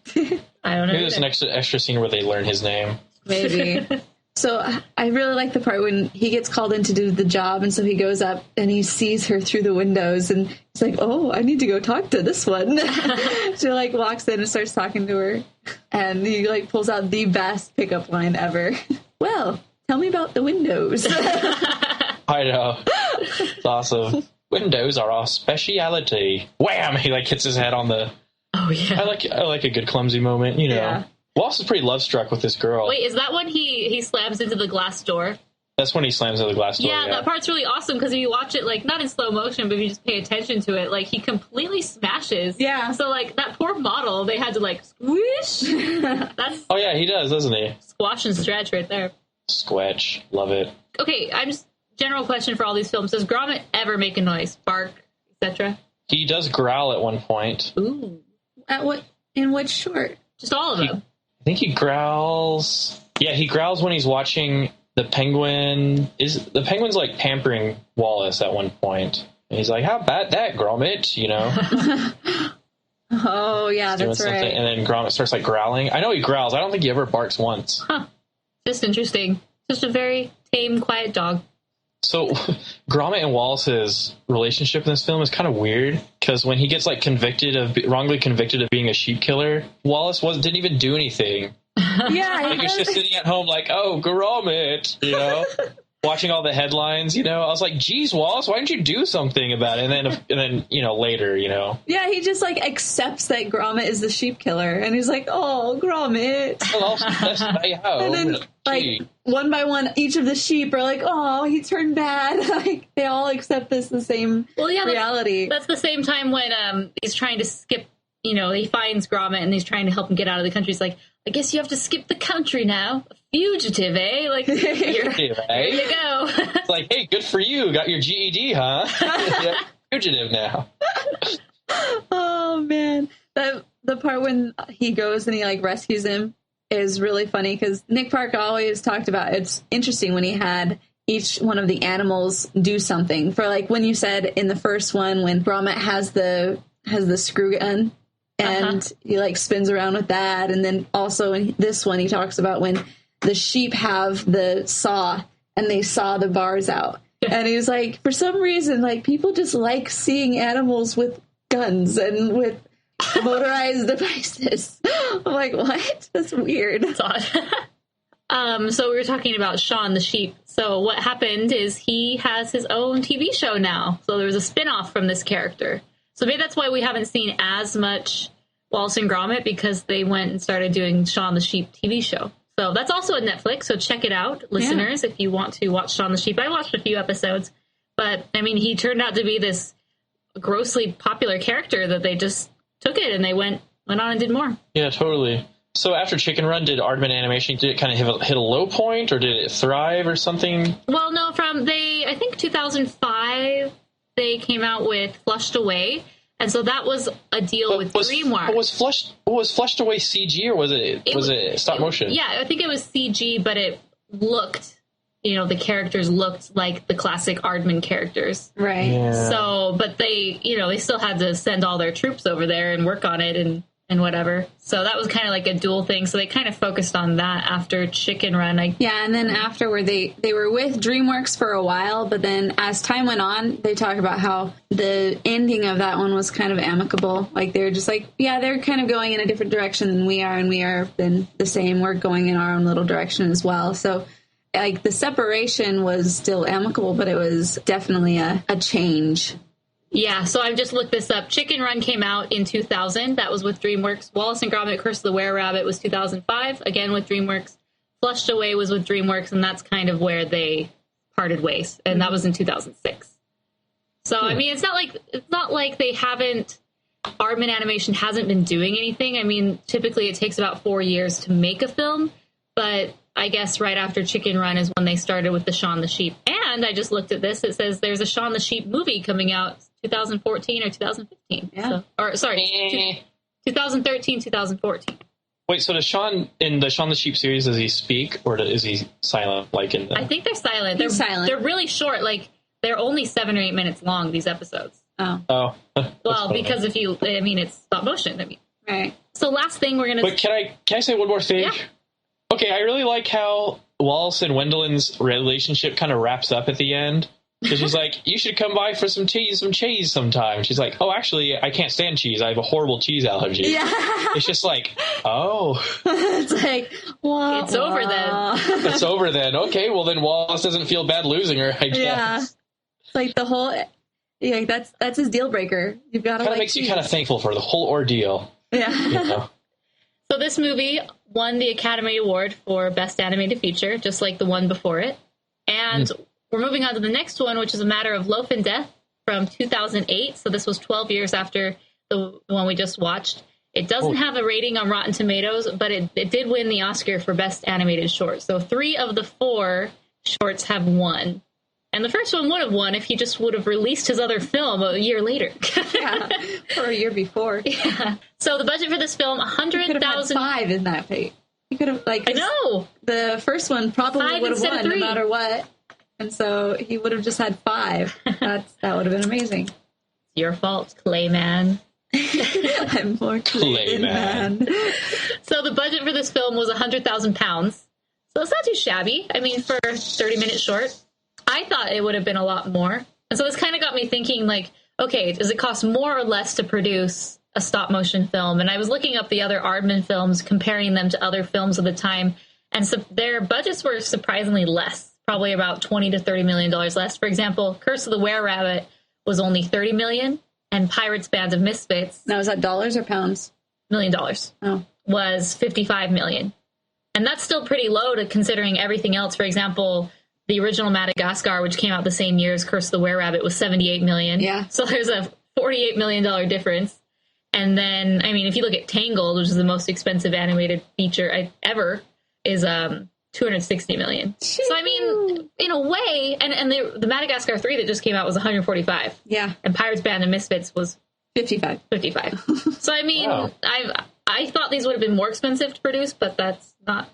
Speaker 6: I don't know.
Speaker 4: Maybe there's an extra scene where they learn his name.
Speaker 5: Maybe. So I really like the part when he gets called in to do the job, and so he goes up and he sees her through the windows, and he's like, oh, I need to go talk to this one. She, like, walks in and starts talking to her, and he, like, pulls out the best pickup line ever. Well, tell me about the windows.
Speaker 4: I know. It's awesome. Windows are our speciality. Wham! He, like, hits his head on the...
Speaker 6: Oh, yeah.
Speaker 4: I like a good clumsy moment,
Speaker 5: Yeah.
Speaker 4: Wallace is pretty love-struck with this girl.
Speaker 6: Wait, is that when he slams into the glass door?
Speaker 4: That's when he slams into the glass door.
Speaker 6: Yeah, that part's really awesome, because if you watch it, like, not in slow motion, but if you just pay attention to it, like, he completely smashes.
Speaker 5: Yeah.
Speaker 6: So, like, that poor model, they had to, like, squish. That's
Speaker 4: Oh, yeah, he does, doesn't he?
Speaker 6: squash and stretch right there.
Speaker 4: Squetch. Love it.
Speaker 6: Okay, I'm just... General question for all these films. Does Gromit ever make a noise? Bark, etc.?
Speaker 4: He does growl at one point.
Speaker 6: Ooh.
Speaker 5: In which short?
Speaker 6: Just all of them.
Speaker 4: I think he growls... Yeah, he growls when he's watching the penguin... The penguin's, like, pampering Wallace at one point. And he's like, how about that, Gromit?
Speaker 5: Oh, yeah, that's right.
Speaker 4: And then Gromit starts, like, growling. I know he growls. I don't think he ever barks once.
Speaker 6: Huh. Just interesting. Just a very tame, quiet dog.
Speaker 4: So, Gromit and Wallace's relationship in this film is kind of weird, because when he gets, like, wrongly convicted of being a sheep killer, Wallace didn't even do anything.
Speaker 5: Yeah,
Speaker 4: Like, he was just sitting at home like, oh, Gromit, watching all the headlines, I was like, geez, Wallace, why didn't you do something about it? And then later,
Speaker 5: Yeah, he just, like, accepts that Gromit is the sheep killer, and he's like, oh, Gromit. And then, like, one by one, each of the sheep are like, oh, he turned bad. Like, they all accept the same reality.
Speaker 6: That's the same time when he's trying to skip, he finds Gromit and he's trying to help him get out of the country. He's like, I guess you have to skip the country now. A fugitive, eh? Like, here you go.
Speaker 4: It's like, hey, good for you. Got your GED, huh? Yeah, fugitive now.
Speaker 5: Oh, man. The part when he goes and he, like, rescues him is really funny, because Nick Park always talked about it's interesting when he had each one of the animals do something. For like when you said in the first one, when Gromit has the screw gun and he like spins around with that. And then also in this one, he talks about when the sheep have the saw and they saw the bars out. And he was like, for some reason, like people just like seeing animals with guns and with motorized devices. I'm like, what? That's weird.
Speaker 6: That's odd. So we were talking about Shaun the sheep. So what happened is he has his own TV show now. So there was a spin-off from this character. So maybe that's why we haven't seen as much Wallace and Gromit, because they went and started doing Shaun the Sheep TV show. So that's also on Netflix, so check it out, listeners, if you want to watch Shaun the Sheep. I watched a few episodes, but, I mean, he turned out to be this grossly popular character that they just took it and they went on and did more.
Speaker 4: Yeah, totally. So after Chicken Run, did Aardman Animation, did it kind of hit a low point, or did it thrive or something?
Speaker 6: Well, no, I think 2005, they came out with Flushed Away. And so that was a deal with DreamWorks.
Speaker 4: But was Flushed Away CG, or was it stop motion?
Speaker 6: Yeah, I think it was CG, but it looked, the characters looked like the classic Aardman characters.
Speaker 5: Right.
Speaker 4: Yeah.
Speaker 6: So, but they, they still had to send all their troops over there and work on it and whatever. So that was kind of like a dual thing. So they kind of focused on that after Chicken Run.
Speaker 5: And then afterward, they were with DreamWorks for a while, but then as time went on, they talk about how the ending of that one was kind of amicable. Like, they were just like, yeah, they're kind of going in a different direction than we are, and we are then the same. We're going in our own little direction as well. So, like, the separation was still amicable, but it was definitely a change.
Speaker 6: Yeah, so I've just looked this up. Chicken Run came out in 2000. That was with DreamWorks. Wallace and Gromit, Curse of the Were-Rabbit was 2005, again with DreamWorks. Flushed Away was with DreamWorks, and that's kind of where they parted ways. And that was in 2006. So, I mean, it's not like they haven't, Aardman Animation hasn't been doing anything. I mean, typically it takes about 4 years to make a film, but I guess right after Chicken Run is when they started with the Shaun the Sheep. And I just looked at this. It says there's a Shaun the Sheep movie coming out 2014 or 2015.
Speaker 5: Yeah.
Speaker 6: 2013, 2014.
Speaker 4: Wait, so in the Shaun the Sheep series, does he speak, or is he silent? Like in the...
Speaker 6: I think they're silent.
Speaker 5: He's silent.
Speaker 6: They're really short. Like, they're only 7 or 8 minutes long, these episodes.
Speaker 5: Oh.
Speaker 6: Well, because it's stop motion.
Speaker 5: Right.
Speaker 6: So last thing we're going to...
Speaker 4: But can I say one more thing?
Speaker 6: Yeah.
Speaker 4: Okay, I really like how Wallace and Wendellin's relationship kind of wraps up at the end. Because she's like, you should come by for some cheese sometime. And she's like, oh, actually, I can't stand cheese. I have a horrible cheese allergy. Yeah. It's just like, oh.
Speaker 5: It's like, well,
Speaker 6: it's over then.
Speaker 4: It's over then. Okay, well, then Wallace doesn't feel bad losing her, I guess.
Speaker 5: Yeah. It's like the whole, that's his deal breaker. You've got to
Speaker 4: kind of makes you kind of thankful for the whole ordeal.
Speaker 5: Yeah.
Speaker 6: So this movie won the Academy Award for Best Animated Feature, just like the one before it. And we're moving on to the next one, which is A Matter of Loaf and Death from 2008. So this was 12 years after the one we just watched. It doesn't have a rating on Rotten Tomatoes, but it did win the Oscar for Best Animated Short. So 3 of the 4 shorts have won. And the first one would have won if he just would have released his other film a year later.
Speaker 5: Yeah, or a year before.
Speaker 6: Yeah. So the budget for this film, $100,000.
Speaker 5: 5 in that fate. You could have, I
Speaker 6: know.
Speaker 5: The first one probably would have won no matter what. And so he would have just had 5. That would have been amazing.
Speaker 6: Your fault, Clayman.
Speaker 5: I'm more Clayman.
Speaker 6: So the budget for this film was £100,000. So it's not too shabby. I mean, for a 30-minute short. I thought it would have been a lot more. And so this kind of got me thinking, like, okay, does it cost more or less to produce a stop-motion film? And I was looking up the other Aardman films, comparing them to other films of the time, and so their budgets were surprisingly less, probably about $20 to $30 million less. For example, Curse of the Were-Rabbit was only $30 million, and Pirates Band of Misfits...
Speaker 5: Now, is that dollars or pounds?
Speaker 6: $1 million.
Speaker 5: Oh.
Speaker 6: Was $55 million. And that's still pretty low to considering everything else. For example... The original Madagascar, which came out the same year as Curse of the Were-Rabbit, was $78 million.
Speaker 5: Yeah.
Speaker 6: So there's a $48 million difference. And then, I mean, if you look at Tangled, which is the most expensive animated feature ever, is $260 million. So, I mean, in a way, and the Madagascar 3 that just came out was $145.
Speaker 5: Yeah.
Speaker 6: And Pirates Band of Misfits was
Speaker 5: 55.
Speaker 6: So, I mean, wow. I thought these would have been more expensive to produce, but that's not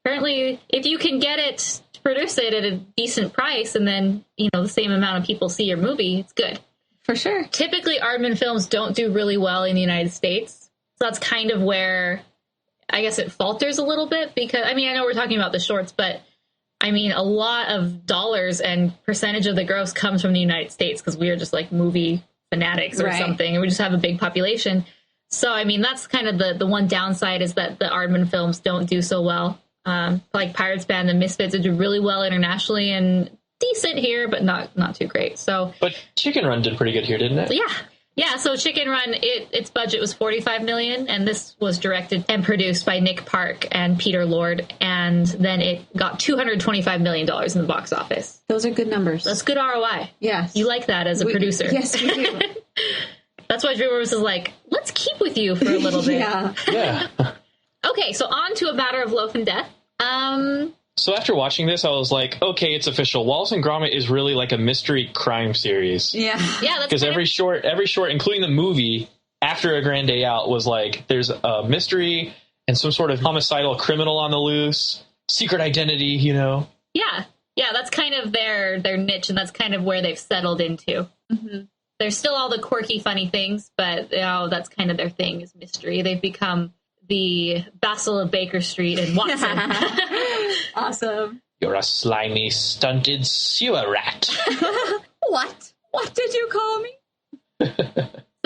Speaker 6: apparently if you can get it to produce it at a decent price and then, the same amount of people see your movie, it's good.
Speaker 5: For sure.
Speaker 6: Typically, Aardman films don't do really well in the United States. So that's kind of where I guess it falters a little bit because, I know we're talking about the shorts, but a lot of dollars and percentage of the gross comes from the United States because we are just like movie fanatics or something. And we just have a big population. So, that's kind of the one downside is that the Aardman films don't do so well. Like Pirates Band and Misfits, it did really well internationally and decent here, but not too great. So,
Speaker 4: but Chicken Run did pretty good here, didn't it?
Speaker 6: Yeah. So Chicken Run, its budget was $45 million, and this was directed and produced by Nick Park and Peter Lord, and then it got $225 million in the box office.
Speaker 5: Those are good numbers.
Speaker 6: That's good ROI.
Speaker 5: Yes,
Speaker 6: you like that as a producer.
Speaker 5: Yes, we do.
Speaker 6: That's why DreamWorks is like, let's keep with you for a little bit.
Speaker 4: Yeah.
Speaker 6: Okay, so on to A Matter of Loaf and Death.
Speaker 4: So after watching this, I was like, okay, it's official. Wallace and Gromit is really like a mystery crime series.
Speaker 5: Yeah.
Speaker 4: Because every short, including the movie, after A Grand Day Out, was like, there's a mystery and some sort of homicidal criminal on the loose, secret identity, Yeah.
Speaker 6: Yeah, that's kind of their niche, and that's kind of where they've settled into. Mm-hmm. There's still all the quirky, funny things, but that's kind of their thing is mystery. They've become the Basil of Baker Street and Watson.
Speaker 5: Awesome.
Speaker 4: You're a slimy, stunted sewer rat.
Speaker 5: What? What did you call me?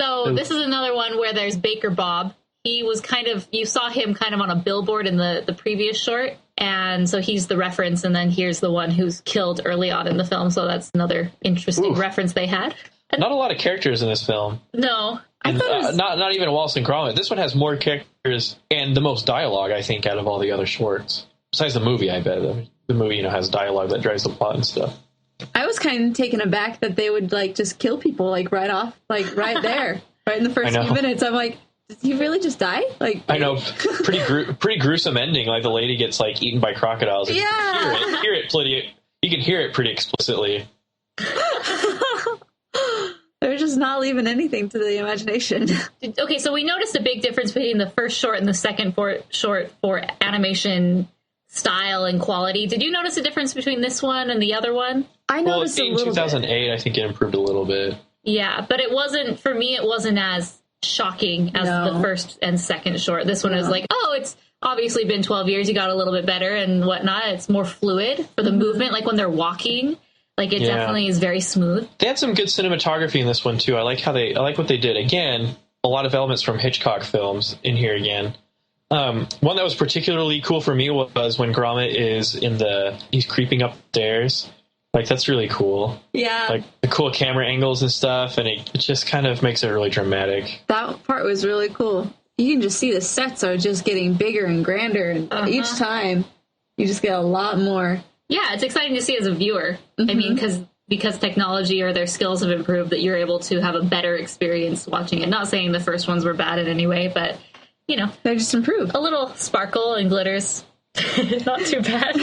Speaker 6: So this is another one where there's Baker Bob. He was you saw him kind of on a billboard in the previous short. And so he's the reference. And then here's the one who's killed early on in the film. So that's another interesting reference they had.
Speaker 4: Not a lot of characters in this film.
Speaker 6: No.
Speaker 4: And, not even Wallace and Gromit. This one has more characters and the most dialogue, I think, out of all the other shorts. Besides the movie, I bet. The movie, has dialogue that drives the plot and stuff.
Speaker 5: I was kind of taken aback that they would, just kill people, right off, right there. Right in the first few minutes. I'm like, did he really just die? I
Speaker 4: know. Pretty gruesome ending. Like, the lady gets, eaten by crocodiles. And you can hear it pretty explicitly.
Speaker 5: They're just not leaving anything to the imagination.
Speaker 6: Okay, so we noticed a big difference between the first short and the second short for animation style and quality. Did you notice a difference between this one and the other one?
Speaker 5: I noticed a little bit.
Speaker 4: In 2008, I think it improved a little bit.
Speaker 6: Yeah, but it wasn't as shocking as the first and second short. This one is like, it's obviously been 12 years, you got a little bit better and whatnot. It's more fluid for the movement, like when they're walking. It definitely is very smooth. They
Speaker 4: had some good cinematography in this one too. I like what they did. Again, a lot of elements from Hitchcock films in here again. One that was particularly cool for me was when Gromit is he's creeping up stairs. That's really cool.
Speaker 5: Yeah.
Speaker 4: The cool camera angles and stuff, and it just kind of makes it really dramatic.
Speaker 5: That part was really cool. You can just see the sets are just getting bigger and grander, and each time you just get a lot more.
Speaker 6: Yeah, it's exciting to see as a viewer. Mm-hmm. Because technology or their skills have improved, that you're able to have a better experience watching it. Not saying the first ones were bad in any way, but,
Speaker 5: they just improved.
Speaker 6: A little sparkle and glitters. Not too bad.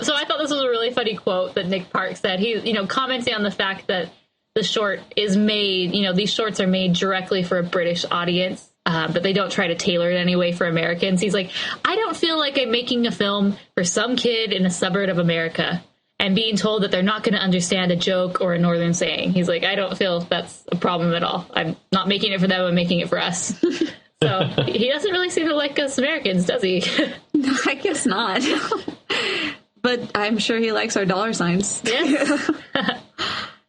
Speaker 6: So I thought this was a really funny quote that Nick Park said. He, commenting on the fact that the short is made, these shorts are made directly for a British audience. But they don't try to tailor it anyway for Americans. He's like, I don't feel like I'm making a film for some kid in a suburb of America and being told that they're not going to understand a joke or a northern saying. He's like, I don't feel that's a problem at all. I'm not making it for them. I'm making it for us. So he doesn't really seem to like us Americans, does he?
Speaker 5: No, I guess not. But I'm sure he likes our dollar signs.
Speaker 6: Yes.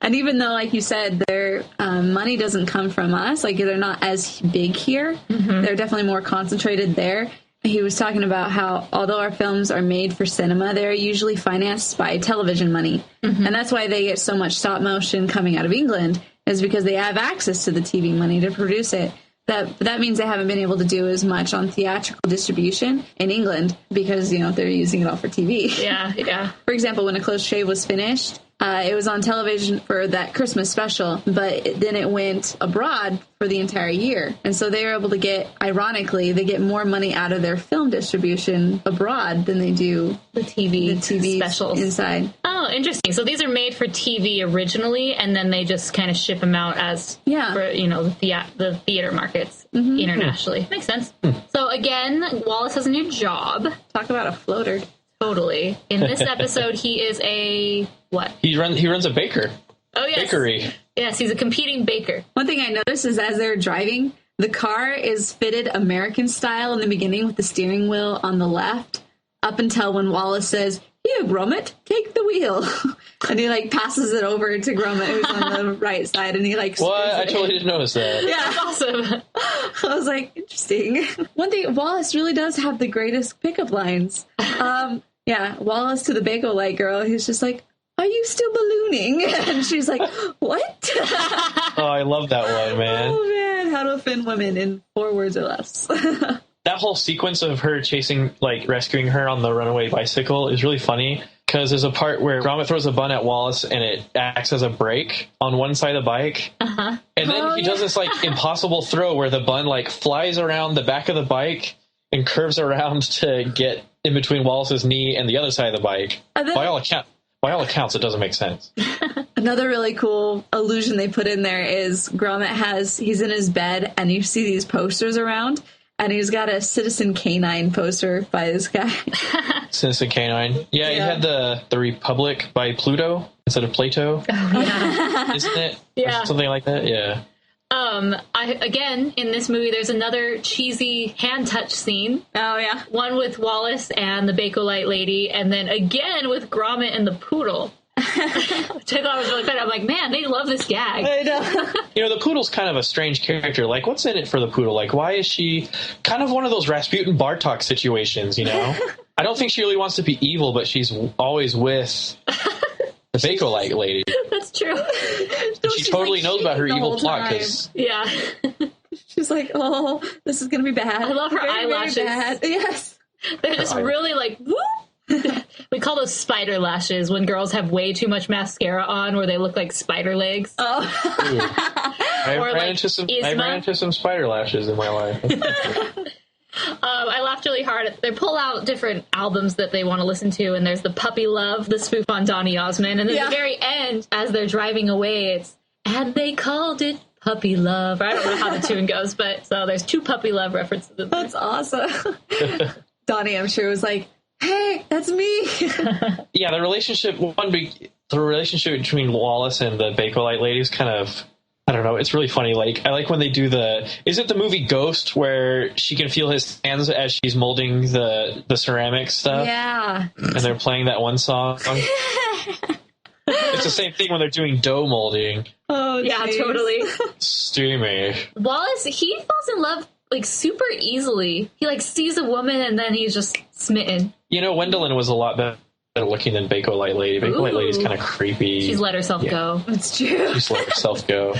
Speaker 5: And even though, like you said, their money doesn't come from us, they're not as big here, they're definitely more concentrated there. He was talking about how, although our films are made for cinema, they're usually financed by television money. Mm-hmm. And that's why they get so much stop motion coming out of England, is because they have access to the TV money to produce it. That means they haven't been able to do as much on theatrical distribution in England because, they're using it all for TV.
Speaker 6: Yeah.
Speaker 5: For example, when A Close Shave was finished, It was on television for that Christmas special, but then it went abroad for the entire year. And so they were able to get, ironically, they get more money out of their film distribution abroad than they do
Speaker 6: the TV
Speaker 5: specials inside.
Speaker 6: Oh, interesting. So these are made for TV originally, and then they just kind of ship them out as for, the theater markets internationally. Makes sense. So again, Wallace has a new job.
Speaker 5: Talk about a floater.
Speaker 6: Totally. In this episode, he is a what?
Speaker 4: He runs a baker.
Speaker 6: Oh, yes.
Speaker 4: Bakery.
Speaker 6: Yes, he's a competing baker.
Speaker 5: One thing I noticed is as they're driving, the car is fitted American style in the beginning with the steering wheel on the left, up until when Wallace says, "Here, Gromit, take the wheel." And he, passes it over to Gromit, who's on the right side, and he,
Speaker 4: What? I totally didn't notice that.
Speaker 5: Yeah.
Speaker 6: That's awesome.
Speaker 5: I was like, interesting. One thing, Wallace really does have the greatest pickup lines. Wallace to the Bakelite girl, he's just like, "Are you still ballooning?" And she's like, "What?"
Speaker 4: Oh, I love that one, man.
Speaker 5: Oh, man. How to offend women in 4 words or less.
Speaker 4: That whole sequence of her chasing, rescuing her on the runaway bicycle is really funny, because there's a part where Gromit throws a bun at Wallace and it acts as a brake on one side of the bike. Uh-huh. And then he does this, impossible throw where the bun, flies around the back of the bike and curves around to get in between Wallace's knee and the other side of the bike. By all accounts, it doesn't make sense.
Speaker 5: Another really cool illusion they put in there is Gromit he's in his bed and you see these posters around. And he's got a Citizen Canine poster by this guy.
Speaker 4: Citizen Canine. Yeah, he had the Republic by Pluto instead of Plato.
Speaker 6: Oh, yeah.
Speaker 4: Isn't it?
Speaker 6: Yeah.
Speaker 4: Or something like that, yeah.
Speaker 6: Again, in this movie, there's another cheesy hand touch scene.
Speaker 5: Oh, yeah.
Speaker 6: One with Wallace and the Bakelite lady, and then again with Gromit and the poodle. Which I thought was really funny. I'm like, man, they love this gag.
Speaker 5: I know.
Speaker 4: The poodle's kind of a strange character. What's in it for the poodle? Why is she kind of one of those Rasputin Bartok situations, I don't think she really wants to be evil, but she's always with the Bakelite lady.
Speaker 6: That's true.
Speaker 4: And she totally knows about her evil plot.
Speaker 6: Yeah.
Speaker 5: She's like, oh, this is going to be bad.
Speaker 6: I love her eyelashes.
Speaker 5: Bad. Yes.
Speaker 6: They're just really whoop. We call those spider lashes when girls have way too much mascara on where they look like spider legs.
Speaker 5: Oh.
Speaker 4: I ran into some spider lashes in my life.
Speaker 6: I laughed really hard. They pull out different albums that they want to listen to, and there's the Puppy Love, the spoof on Donny Osmond, and then at the very end, as they're driving away, it's, and they called it Puppy Love. I don't know how the tune goes, but so there's 2 Puppy Love references.
Speaker 5: That's awesome. Donnie, I'm sure, was like, "Hey, that's me."
Speaker 4: Yeah, the relationship between Wallace and the Bakelite lady is kind of, I don't know, it's really funny. I like when they do is it the movie Ghost where she can feel his hands as she's molding the ceramic stuff?
Speaker 5: Yeah.
Speaker 4: And they're playing that one song. It's the same thing when they're doing dough molding.
Speaker 5: Oh,
Speaker 6: yeah,
Speaker 5: geez.
Speaker 6: totally.
Speaker 4: Steamy.
Speaker 6: Wallace, he falls in love super easily. He sees a woman and then he's just smitten.
Speaker 4: Wendelin was a lot better looking than Bakelite lady. Bakelite lady's kind of creepy.
Speaker 6: She's let herself go.
Speaker 5: That's true.
Speaker 4: She's let herself go.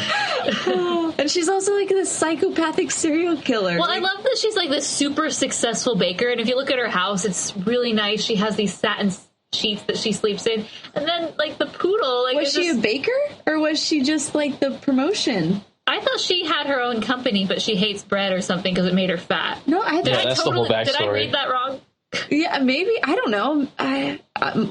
Speaker 5: And she's also this psychopathic serial killer.
Speaker 6: Well, I love that she's this super successful baker, and if you look at her house, it's really nice. She has these satin sheets that she sleeps in, and then the poodle.
Speaker 5: Was she a baker, or was she just the promotion?
Speaker 6: I thought she had her own company, but she hates bread or something because it made her fat.
Speaker 5: No,
Speaker 4: that's the whole backstory.
Speaker 6: Did I read that wrong?
Speaker 5: Yeah, maybe. I don't know.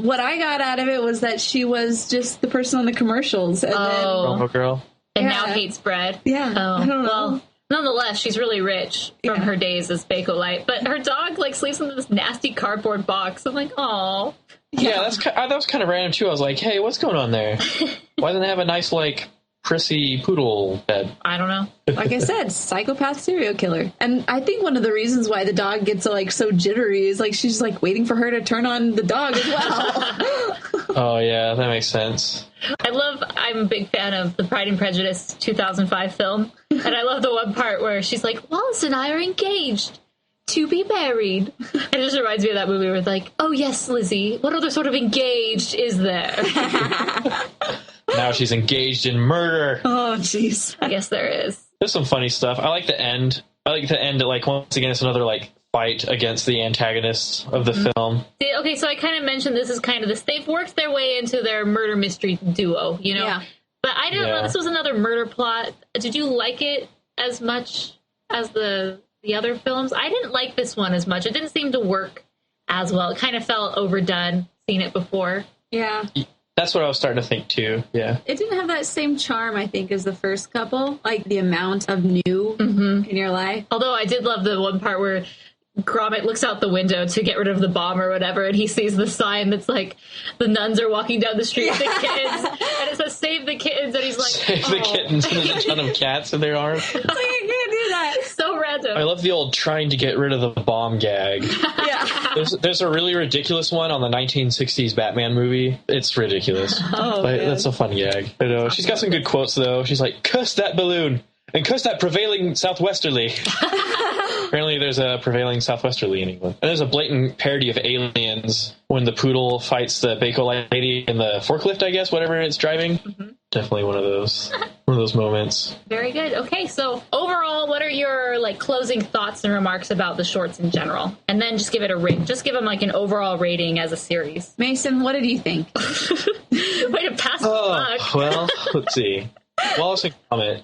Speaker 5: What I got out of it was that she was just the person on the commercials. And
Speaker 4: Promo girl.
Speaker 6: And now hates bread.
Speaker 5: Yeah.
Speaker 6: Oh,
Speaker 5: I don't know.
Speaker 6: Well, nonetheless, she's really rich from her days as Bakelite. But her dog sleeps in this nasty cardboard box. I'm like, oh.
Speaker 4: Yeah, that was kind of random too. I was like, hey, what's going on there? Why doesn't it have a nice prissy poodle bed?
Speaker 6: I don't know.
Speaker 5: Like I said, psychopath serial killer. And I think one of the reasons why the dog gets so jittery is she's waiting for her to turn on the dog as well.
Speaker 4: Oh yeah, that makes sense.
Speaker 6: I'm a big fan of the Pride and Prejudice 2005 film. And I love the one part where she's like, Wallace and I are engaged to be married. And it just reminds me of that movie where it's oh yes, Lizzie, what other sort of engaged is there?
Speaker 4: Now she's engaged in murder.
Speaker 5: Oh, jeez.
Speaker 6: I guess there is.
Speaker 4: There's some funny stuff. I like the end. Once again, it's another fight against the antagonists of the film.
Speaker 6: Okay, so I kind of mentioned this is kind of this. They've worked their way into their murder mystery duo, you know?
Speaker 3: Yeah.
Speaker 6: But I don't know. This was another murder plot. Did you like it as much as the other films? I didn't like this one as much. It didn't seem to work as well. It kind of felt overdone, seen it before.
Speaker 5: Yeah.
Speaker 4: That's what I was starting to think, too. Yeah.
Speaker 5: It didn't have that same charm, I think, as the first couple. Like, the amount of new in your life.
Speaker 6: Although I did love the one part where Gromit looks out the window to get rid of the bomb or whatever, and he sees the sign that's like, the nuns are walking down the street with the kittens, and it says, save the kittens, and he's like,
Speaker 4: save the kittens, and there's a ton of cats in their arms.
Speaker 5: Like, I can't do that.
Speaker 6: So random.
Speaker 4: I love the old trying to get rid of the bomb gag.
Speaker 5: Yeah.
Speaker 4: There's a really ridiculous one on the 1960s Batman movie. It's ridiculous. But that's a fun gag. I know. She's got some good quotes, though. She's like, curse that balloon, and curse that prevailing southwesterly. Apparently there's a prevailing southwesterly in England. And there's a blatant parody of Aliens when the poodle fights the Baco lady in the forklift, I guess, whatever it's driving. Definitely one of those moments.
Speaker 6: Very good. Okay, so overall, what are your closing thoughts and remarks about the shorts in general? And then just give it a rate. Just give them an overall rating as a series.
Speaker 5: Mason, what did you think?
Speaker 6: Way to pass the buck.
Speaker 4: Well, let's see. Wallace and Gromit.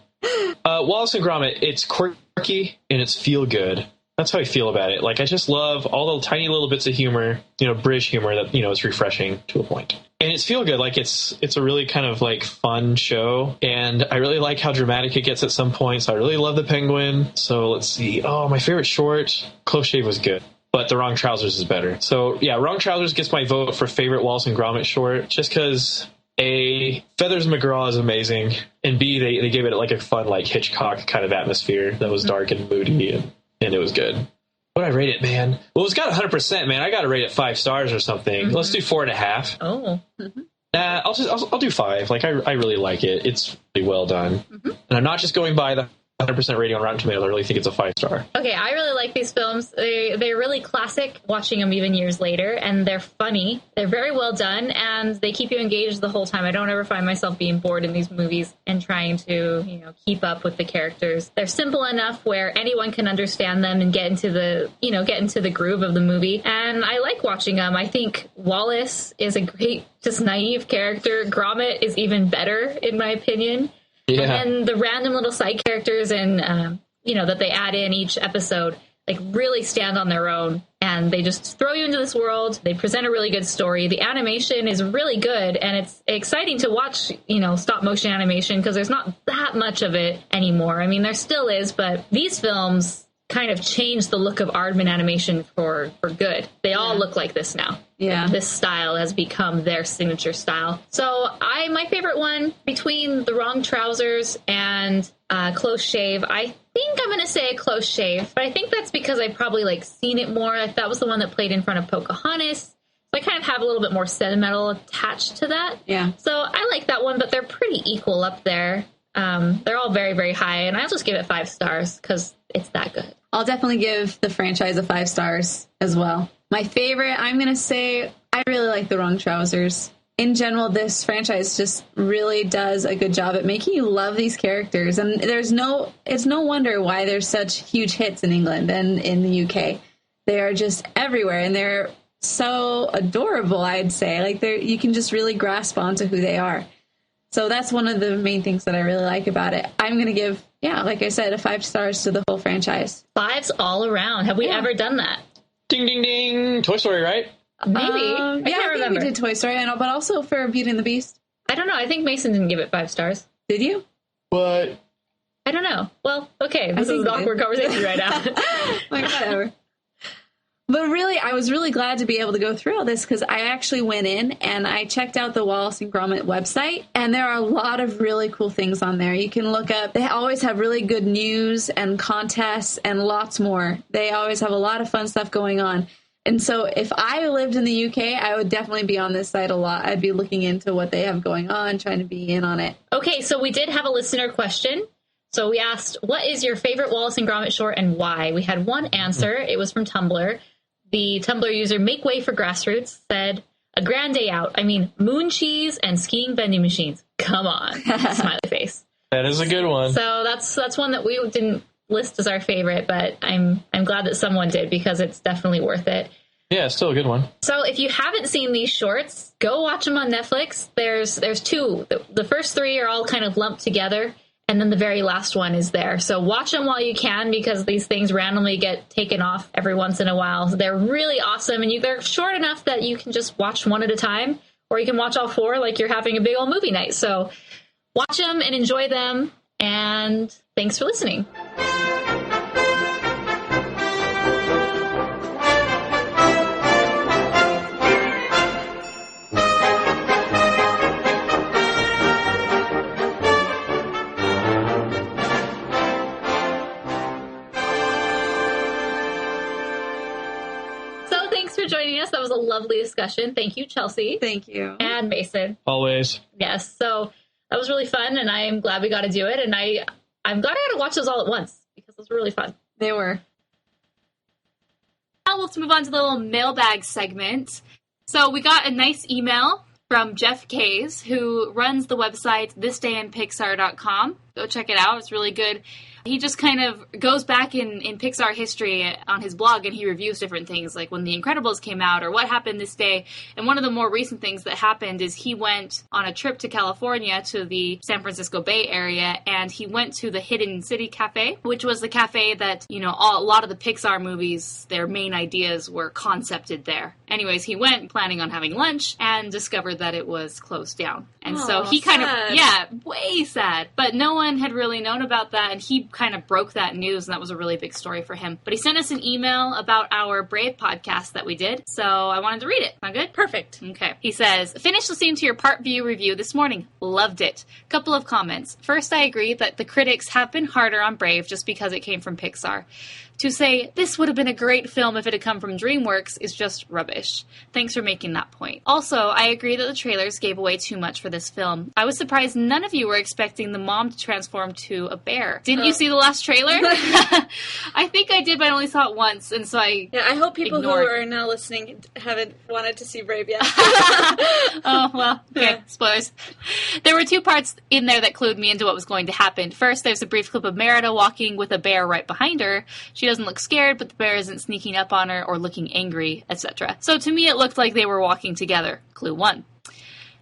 Speaker 4: Wallace and Gromit, it's quirky and it's feel good. That's how I feel about it. I just love all the tiny little bits of humor, British humor that, is refreshing to a point. And it's feel good. It's a really kind of fun show. And I really like how dramatic it gets at some points. I really love the penguin. So let's see. Oh, my favorite short, Close Shave was good. But The Wrong Trousers is better. So yeah, Wrong Trousers gets my vote for favorite Wallace and Gromit short, just because A, Feathers McGraw is amazing, and B, they gave it a fun Hitchcock kind of atmosphere that was dark and moody, and it was good. What did I rate it, man? Well, it's got 100%, man. I got to rate it 5 stars or something. Let's do 4.5.
Speaker 6: Oh.
Speaker 4: Nah, I'll do 5. I really like it. It's really well done, and I'm not just going by the 100% rating on Rotten Tomatoes. I really think it's a 5-star.
Speaker 6: Okay, I really like these films. They're really classic, watching them even years later, and they're funny. They're very well done, and they keep you engaged the whole time. I don't ever find myself being bored in these movies and trying to, keep up with the characters. They're simple enough where anyone can understand them and get into the groove of the movie. And I like watching them. I think Wallace is a great, just naive character. Gromit is even better, in my opinion.
Speaker 4: Yeah.
Speaker 6: And then the random little side characters and, that they add in each episode, really stand on their own. And they just throw you into this world. They present a really good story. The animation is really good. And it's exciting to watch, stop motion animation because there's not that much of it anymore. I mean, there still is, but these films kind of changed the look of Aardman animation for good. They all look like this now.
Speaker 5: Yeah.
Speaker 6: This style has become their signature style. So my favorite one between The Wrong Trousers and Close Shave, I think I'm going to say Close Shave, but I think that's because I probably seen it more. That was the one that played in front of Pocahontas. So I kind of have a little bit more sentimental attached to that.
Speaker 5: Yeah.
Speaker 6: So I like that one, but they're pretty equal up there. They're all very, very high, and I'll just give it 5 stars because it's that good.
Speaker 5: I'll definitely give the franchise a 5 stars as well. My favorite, I'm going to say, I really like The Wrong Trousers. In general, this franchise just really does a good job at making you love these characters. And it's no wonder why there's such huge hits in England and in the UK. They are just everywhere, and they're so adorable, I'd say. You can just really grasp onto who they are. So that's one of the main things that I really like about it. I'm going to give, like I said, a 5 stars to the whole franchise.
Speaker 6: 5s all around. Have we ever done that?
Speaker 4: Ding, ding, ding. Toy Story, right?
Speaker 6: Maybe.
Speaker 5: I
Speaker 6: can't remember.
Speaker 5: We did Toy Story, but also for Beauty and the Beast.
Speaker 6: I don't know. I think Mason didn't give it 5 stars.
Speaker 5: Did you?
Speaker 4: What?
Speaker 6: I don't know. Well, okay. This is an awkward conversation right now.
Speaker 5: Whatever. But really, I was really glad to be able to go through all this because I actually went in and I checked out the Wallace and Gromit website, and there are a lot of really cool things on there. You can look up. They always have really good news and contests and lots more. They always have a lot of fun stuff going on. And so if I lived in the UK, I would definitely be on this site a lot. I'd be looking into what they have going on, trying to be in on it.
Speaker 6: Okay, so we did have a listener question. So we asked, what is your favorite Wallace and Gromit short and why? We had one answer. It was from Tumblr. The Tumblr user Make Way for Grassroots said, a grand day out. I mean, moon cheese and skiing vending machines. Come on. Smiley face.
Speaker 4: That is a good one.
Speaker 6: So that's one that we didn't list as our favorite, but I'm glad that someone did because it's definitely worth it.
Speaker 4: Yeah, it's still a good one.
Speaker 6: So if you haven't seen these shorts, go watch them on Netflix. There's two. The first three are all kind of lumped together, and then the very last one is there. So watch them while you can because these things randomly get taken off every once in a while. They're really awesome, and they're short enough that you can just watch one at a time, or you can watch all four like you're having a big old movie night. So watch them and enjoy them, and thanks for listening. Joining us. That was a lovely discussion. Thank you, Chelsea.
Speaker 3: Thank you.
Speaker 6: And Mason.
Speaker 4: Always.
Speaker 6: Yes. So that was really fun, and I'm glad we got to do it. And I'm glad I got to watch those all at once because those were really fun.
Speaker 3: They were.
Speaker 2: Now let's move on to the little mailbag segment. So we got a nice email from Jeff Kays, who runs the website thisdayinpixar.com. Go check it out. It's really good. He just kind of goes back in Pixar history on his blog, and he reviews different things, like when The Incredibles came out or what happened this day. And one of the more recent things that happened is he went on a trip to California, to the San Francisco Bay Area, and he went to the Hidden City Cafe, which was the cafe that, a lot of the Pixar movies, their main ideas were concepted there. Anyways, he went planning on having lunch and discovered that it was closed down. And so he kind of, way sad. But no one had really known about that, and he kind of broke that news, and that was a really big story for him. But he sent us an email about our Brave podcast that we did, so I wanted to read it. Sound good?
Speaker 3: Perfect.
Speaker 2: Okay. He says, finished listening to your part view review this morning. Loved it. Couple of comments. First, I agree that the critics have been harder on Brave just because it came from Pixar. To say, this would have been a great film if it had come from DreamWorks is just rubbish. Thanks for making that point. Also, I agree that the trailers gave away too much for this film. I was surprised none of you were expecting the mom to transform to a bear. Didn't you see the last trailer? I think I did, but I only saw it once, and so I
Speaker 3: hope people
Speaker 2: ignored.
Speaker 3: who are now listening haven't wanted to see Brave yet.
Speaker 2: Oh, well, okay, spoilers. There were two parts in there that clued me into what was going to happen. First, there's a brief clip of Merida walking with a bear right behind her. She doesn't look scared, but the bear isn't sneaking up on her or looking angry, etc. So to me, it looked like they were walking together. Clue 1.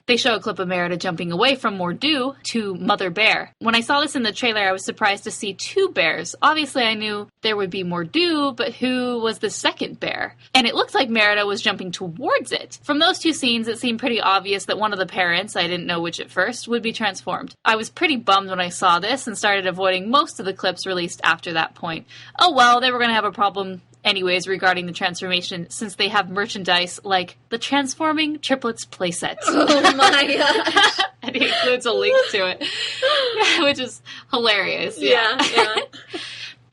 Speaker 2: They show a clip of Merida jumping away from Mordu to Mother Bear. When I saw this in the trailer, I was surprised to see two bears. Obviously, I knew there would be Mordu, but who was the second bear? And it looked like Merida was jumping towards it. From those two scenes, it seemed pretty obvious that one of the parents, I didn't know which at first, would be transformed. I was pretty bummed when I saw this and started avoiding most of the clips released after that point. Oh well, they were going to have a problem anyways regarding the transformation, since they have merchandise like the Transforming Triplets playset.
Speaker 3: Oh my gosh.
Speaker 2: And he includes a link to it, which is hilarious.
Speaker 3: Yeah.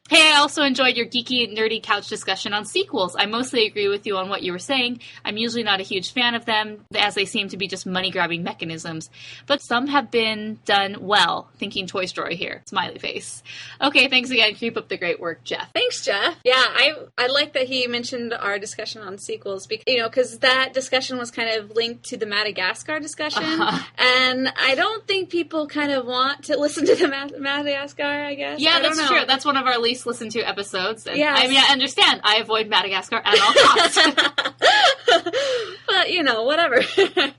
Speaker 2: Hey, I also enjoyed your geeky, nerdy couch discussion on sequels. I mostly agree with you on what you were saying. I'm usually not a huge fan of them, as they seem to be just money-grabbing mechanisms. But some have been done well. Thinking Toy Story here. Smiley face. Okay, thanks again. Keep up the great work, Jeff.
Speaker 3: Thanks, Jeff. Yeah, I like that he mentioned our discussion on sequels, because that discussion was kind of linked to the Madagascar discussion. And I don't think people kind of want to listen to the Madagascar, I guess.
Speaker 2: Yeah, that's true. That's one of our least listened to episodes. And
Speaker 3: yes.
Speaker 2: I mean, I understand. I avoid Madagascar at all costs.
Speaker 3: But, whatever.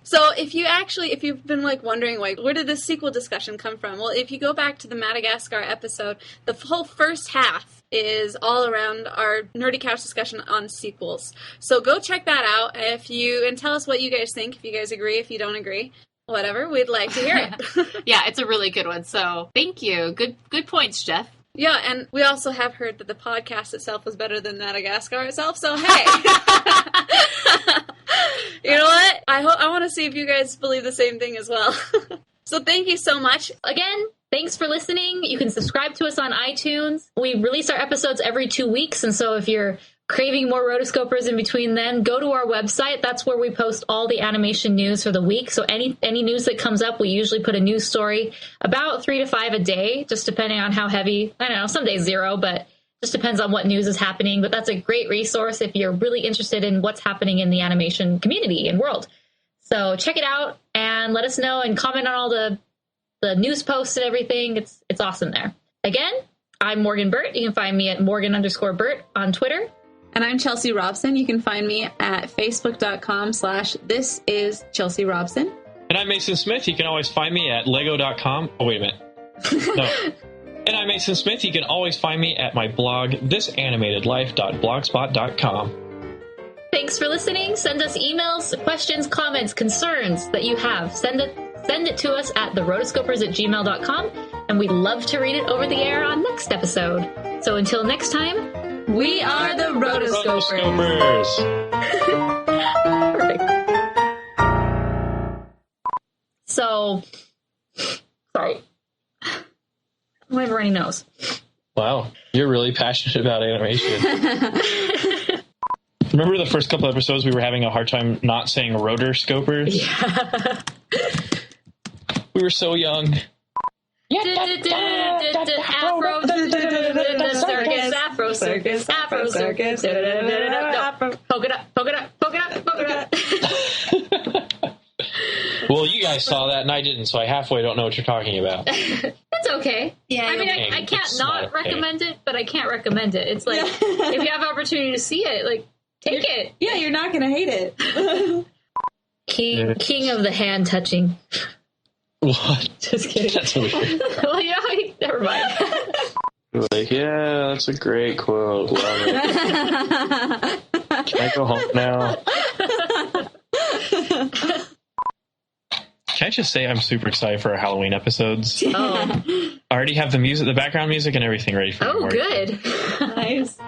Speaker 3: So if you've been wondering, where did this sequel discussion come from? Well, if you go back to the Madagascar episode, the whole first half is all around our Nerdy Couch discussion on sequels. So go check that out and tell us what you guys think, if you guys agree, if you don't agree. Whatever, we'd like to hear it.
Speaker 2: Yeah, it's a really good one. So thank you. Good points, Jeff.
Speaker 3: Yeah, and we also have heard that the podcast itself was better than Madagascar itself, so hey. You know what? I want to see if you guys believe the same thing as well. So thank you so much.
Speaker 6: Again, thanks for listening. You can subscribe to us on iTunes. We release our episodes every 2 weeks, and so if you're craving more Rotoscopers in between then, go to our website. That's where we post all the animation news for the week. So any news that comes up, we usually put a news story, about 3 to 5 a day, just depending on how heavy. I don't know, some days 0, but just depends on what news is happening. But that's a great resource if you're really interested in what's happening in the animation community and world. So check it out and let us know and comment on all the news posts and everything. It's awesome there. Again, I'm Morgan Burt. You can find me at Morgan_Burt on Twitter.
Speaker 5: And I'm Chelsea Robson. You can find me at facebook.com/thisIschelsea
Speaker 4: And I'm Mason Smith. You can always find me at lego.com. Oh, wait a minute. No. And I'm Mason Smith. You can always find me at my blog, thisanimatedlife.blogspot.com.
Speaker 6: Thanks for listening. Send us emails, questions, comments, concerns that you have. Send it to us at therotoscopers@gmail.com, and we'd love to read it over the air on next episode. So until next time,
Speaker 5: We are the Rotoscopers.
Speaker 6: Perfect. So, sorry. I have a runny nose.
Speaker 4: Wow. You're really passionate about animation. Remember the first couple episodes we were having a hard time not saying Rotoscopers?
Speaker 6: Yeah.
Speaker 4: We were so young.
Speaker 6: Afro circus. Poke it up.
Speaker 4: Well, you guys saw that and I didn't, so I halfway don't know what you're talking about.
Speaker 6: That's okay.
Speaker 3: Yeah,
Speaker 6: I mean, I can't
Speaker 4: It's
Speaker 6: not
Speaker 4: not okay.
Speaker 6: recommend it, but I can't recommend it. It's like, if you have the opportunity to see it, like, take it.
Speaker 5: Yeah, you're not going to hate it.
Speaker 6: King of the hand touching.
Speaker 4: What?
Speaker 6: Just kidding.
Speaker 4: That's weird.
Speaker 6: Well, yeah, never mind.
Speaker 4: Like, yeah, that's a great quote. Love it. Can I go home now? Can I just say I'm super excited for our Halloween episodes?
Speaker 6: Oh,
Speaker 4: I already have the background music and everything ready for
Speaker 6: oh,
Speaker 4: tomorrow.
Speaker 6: good.
Speaker 5: Nice.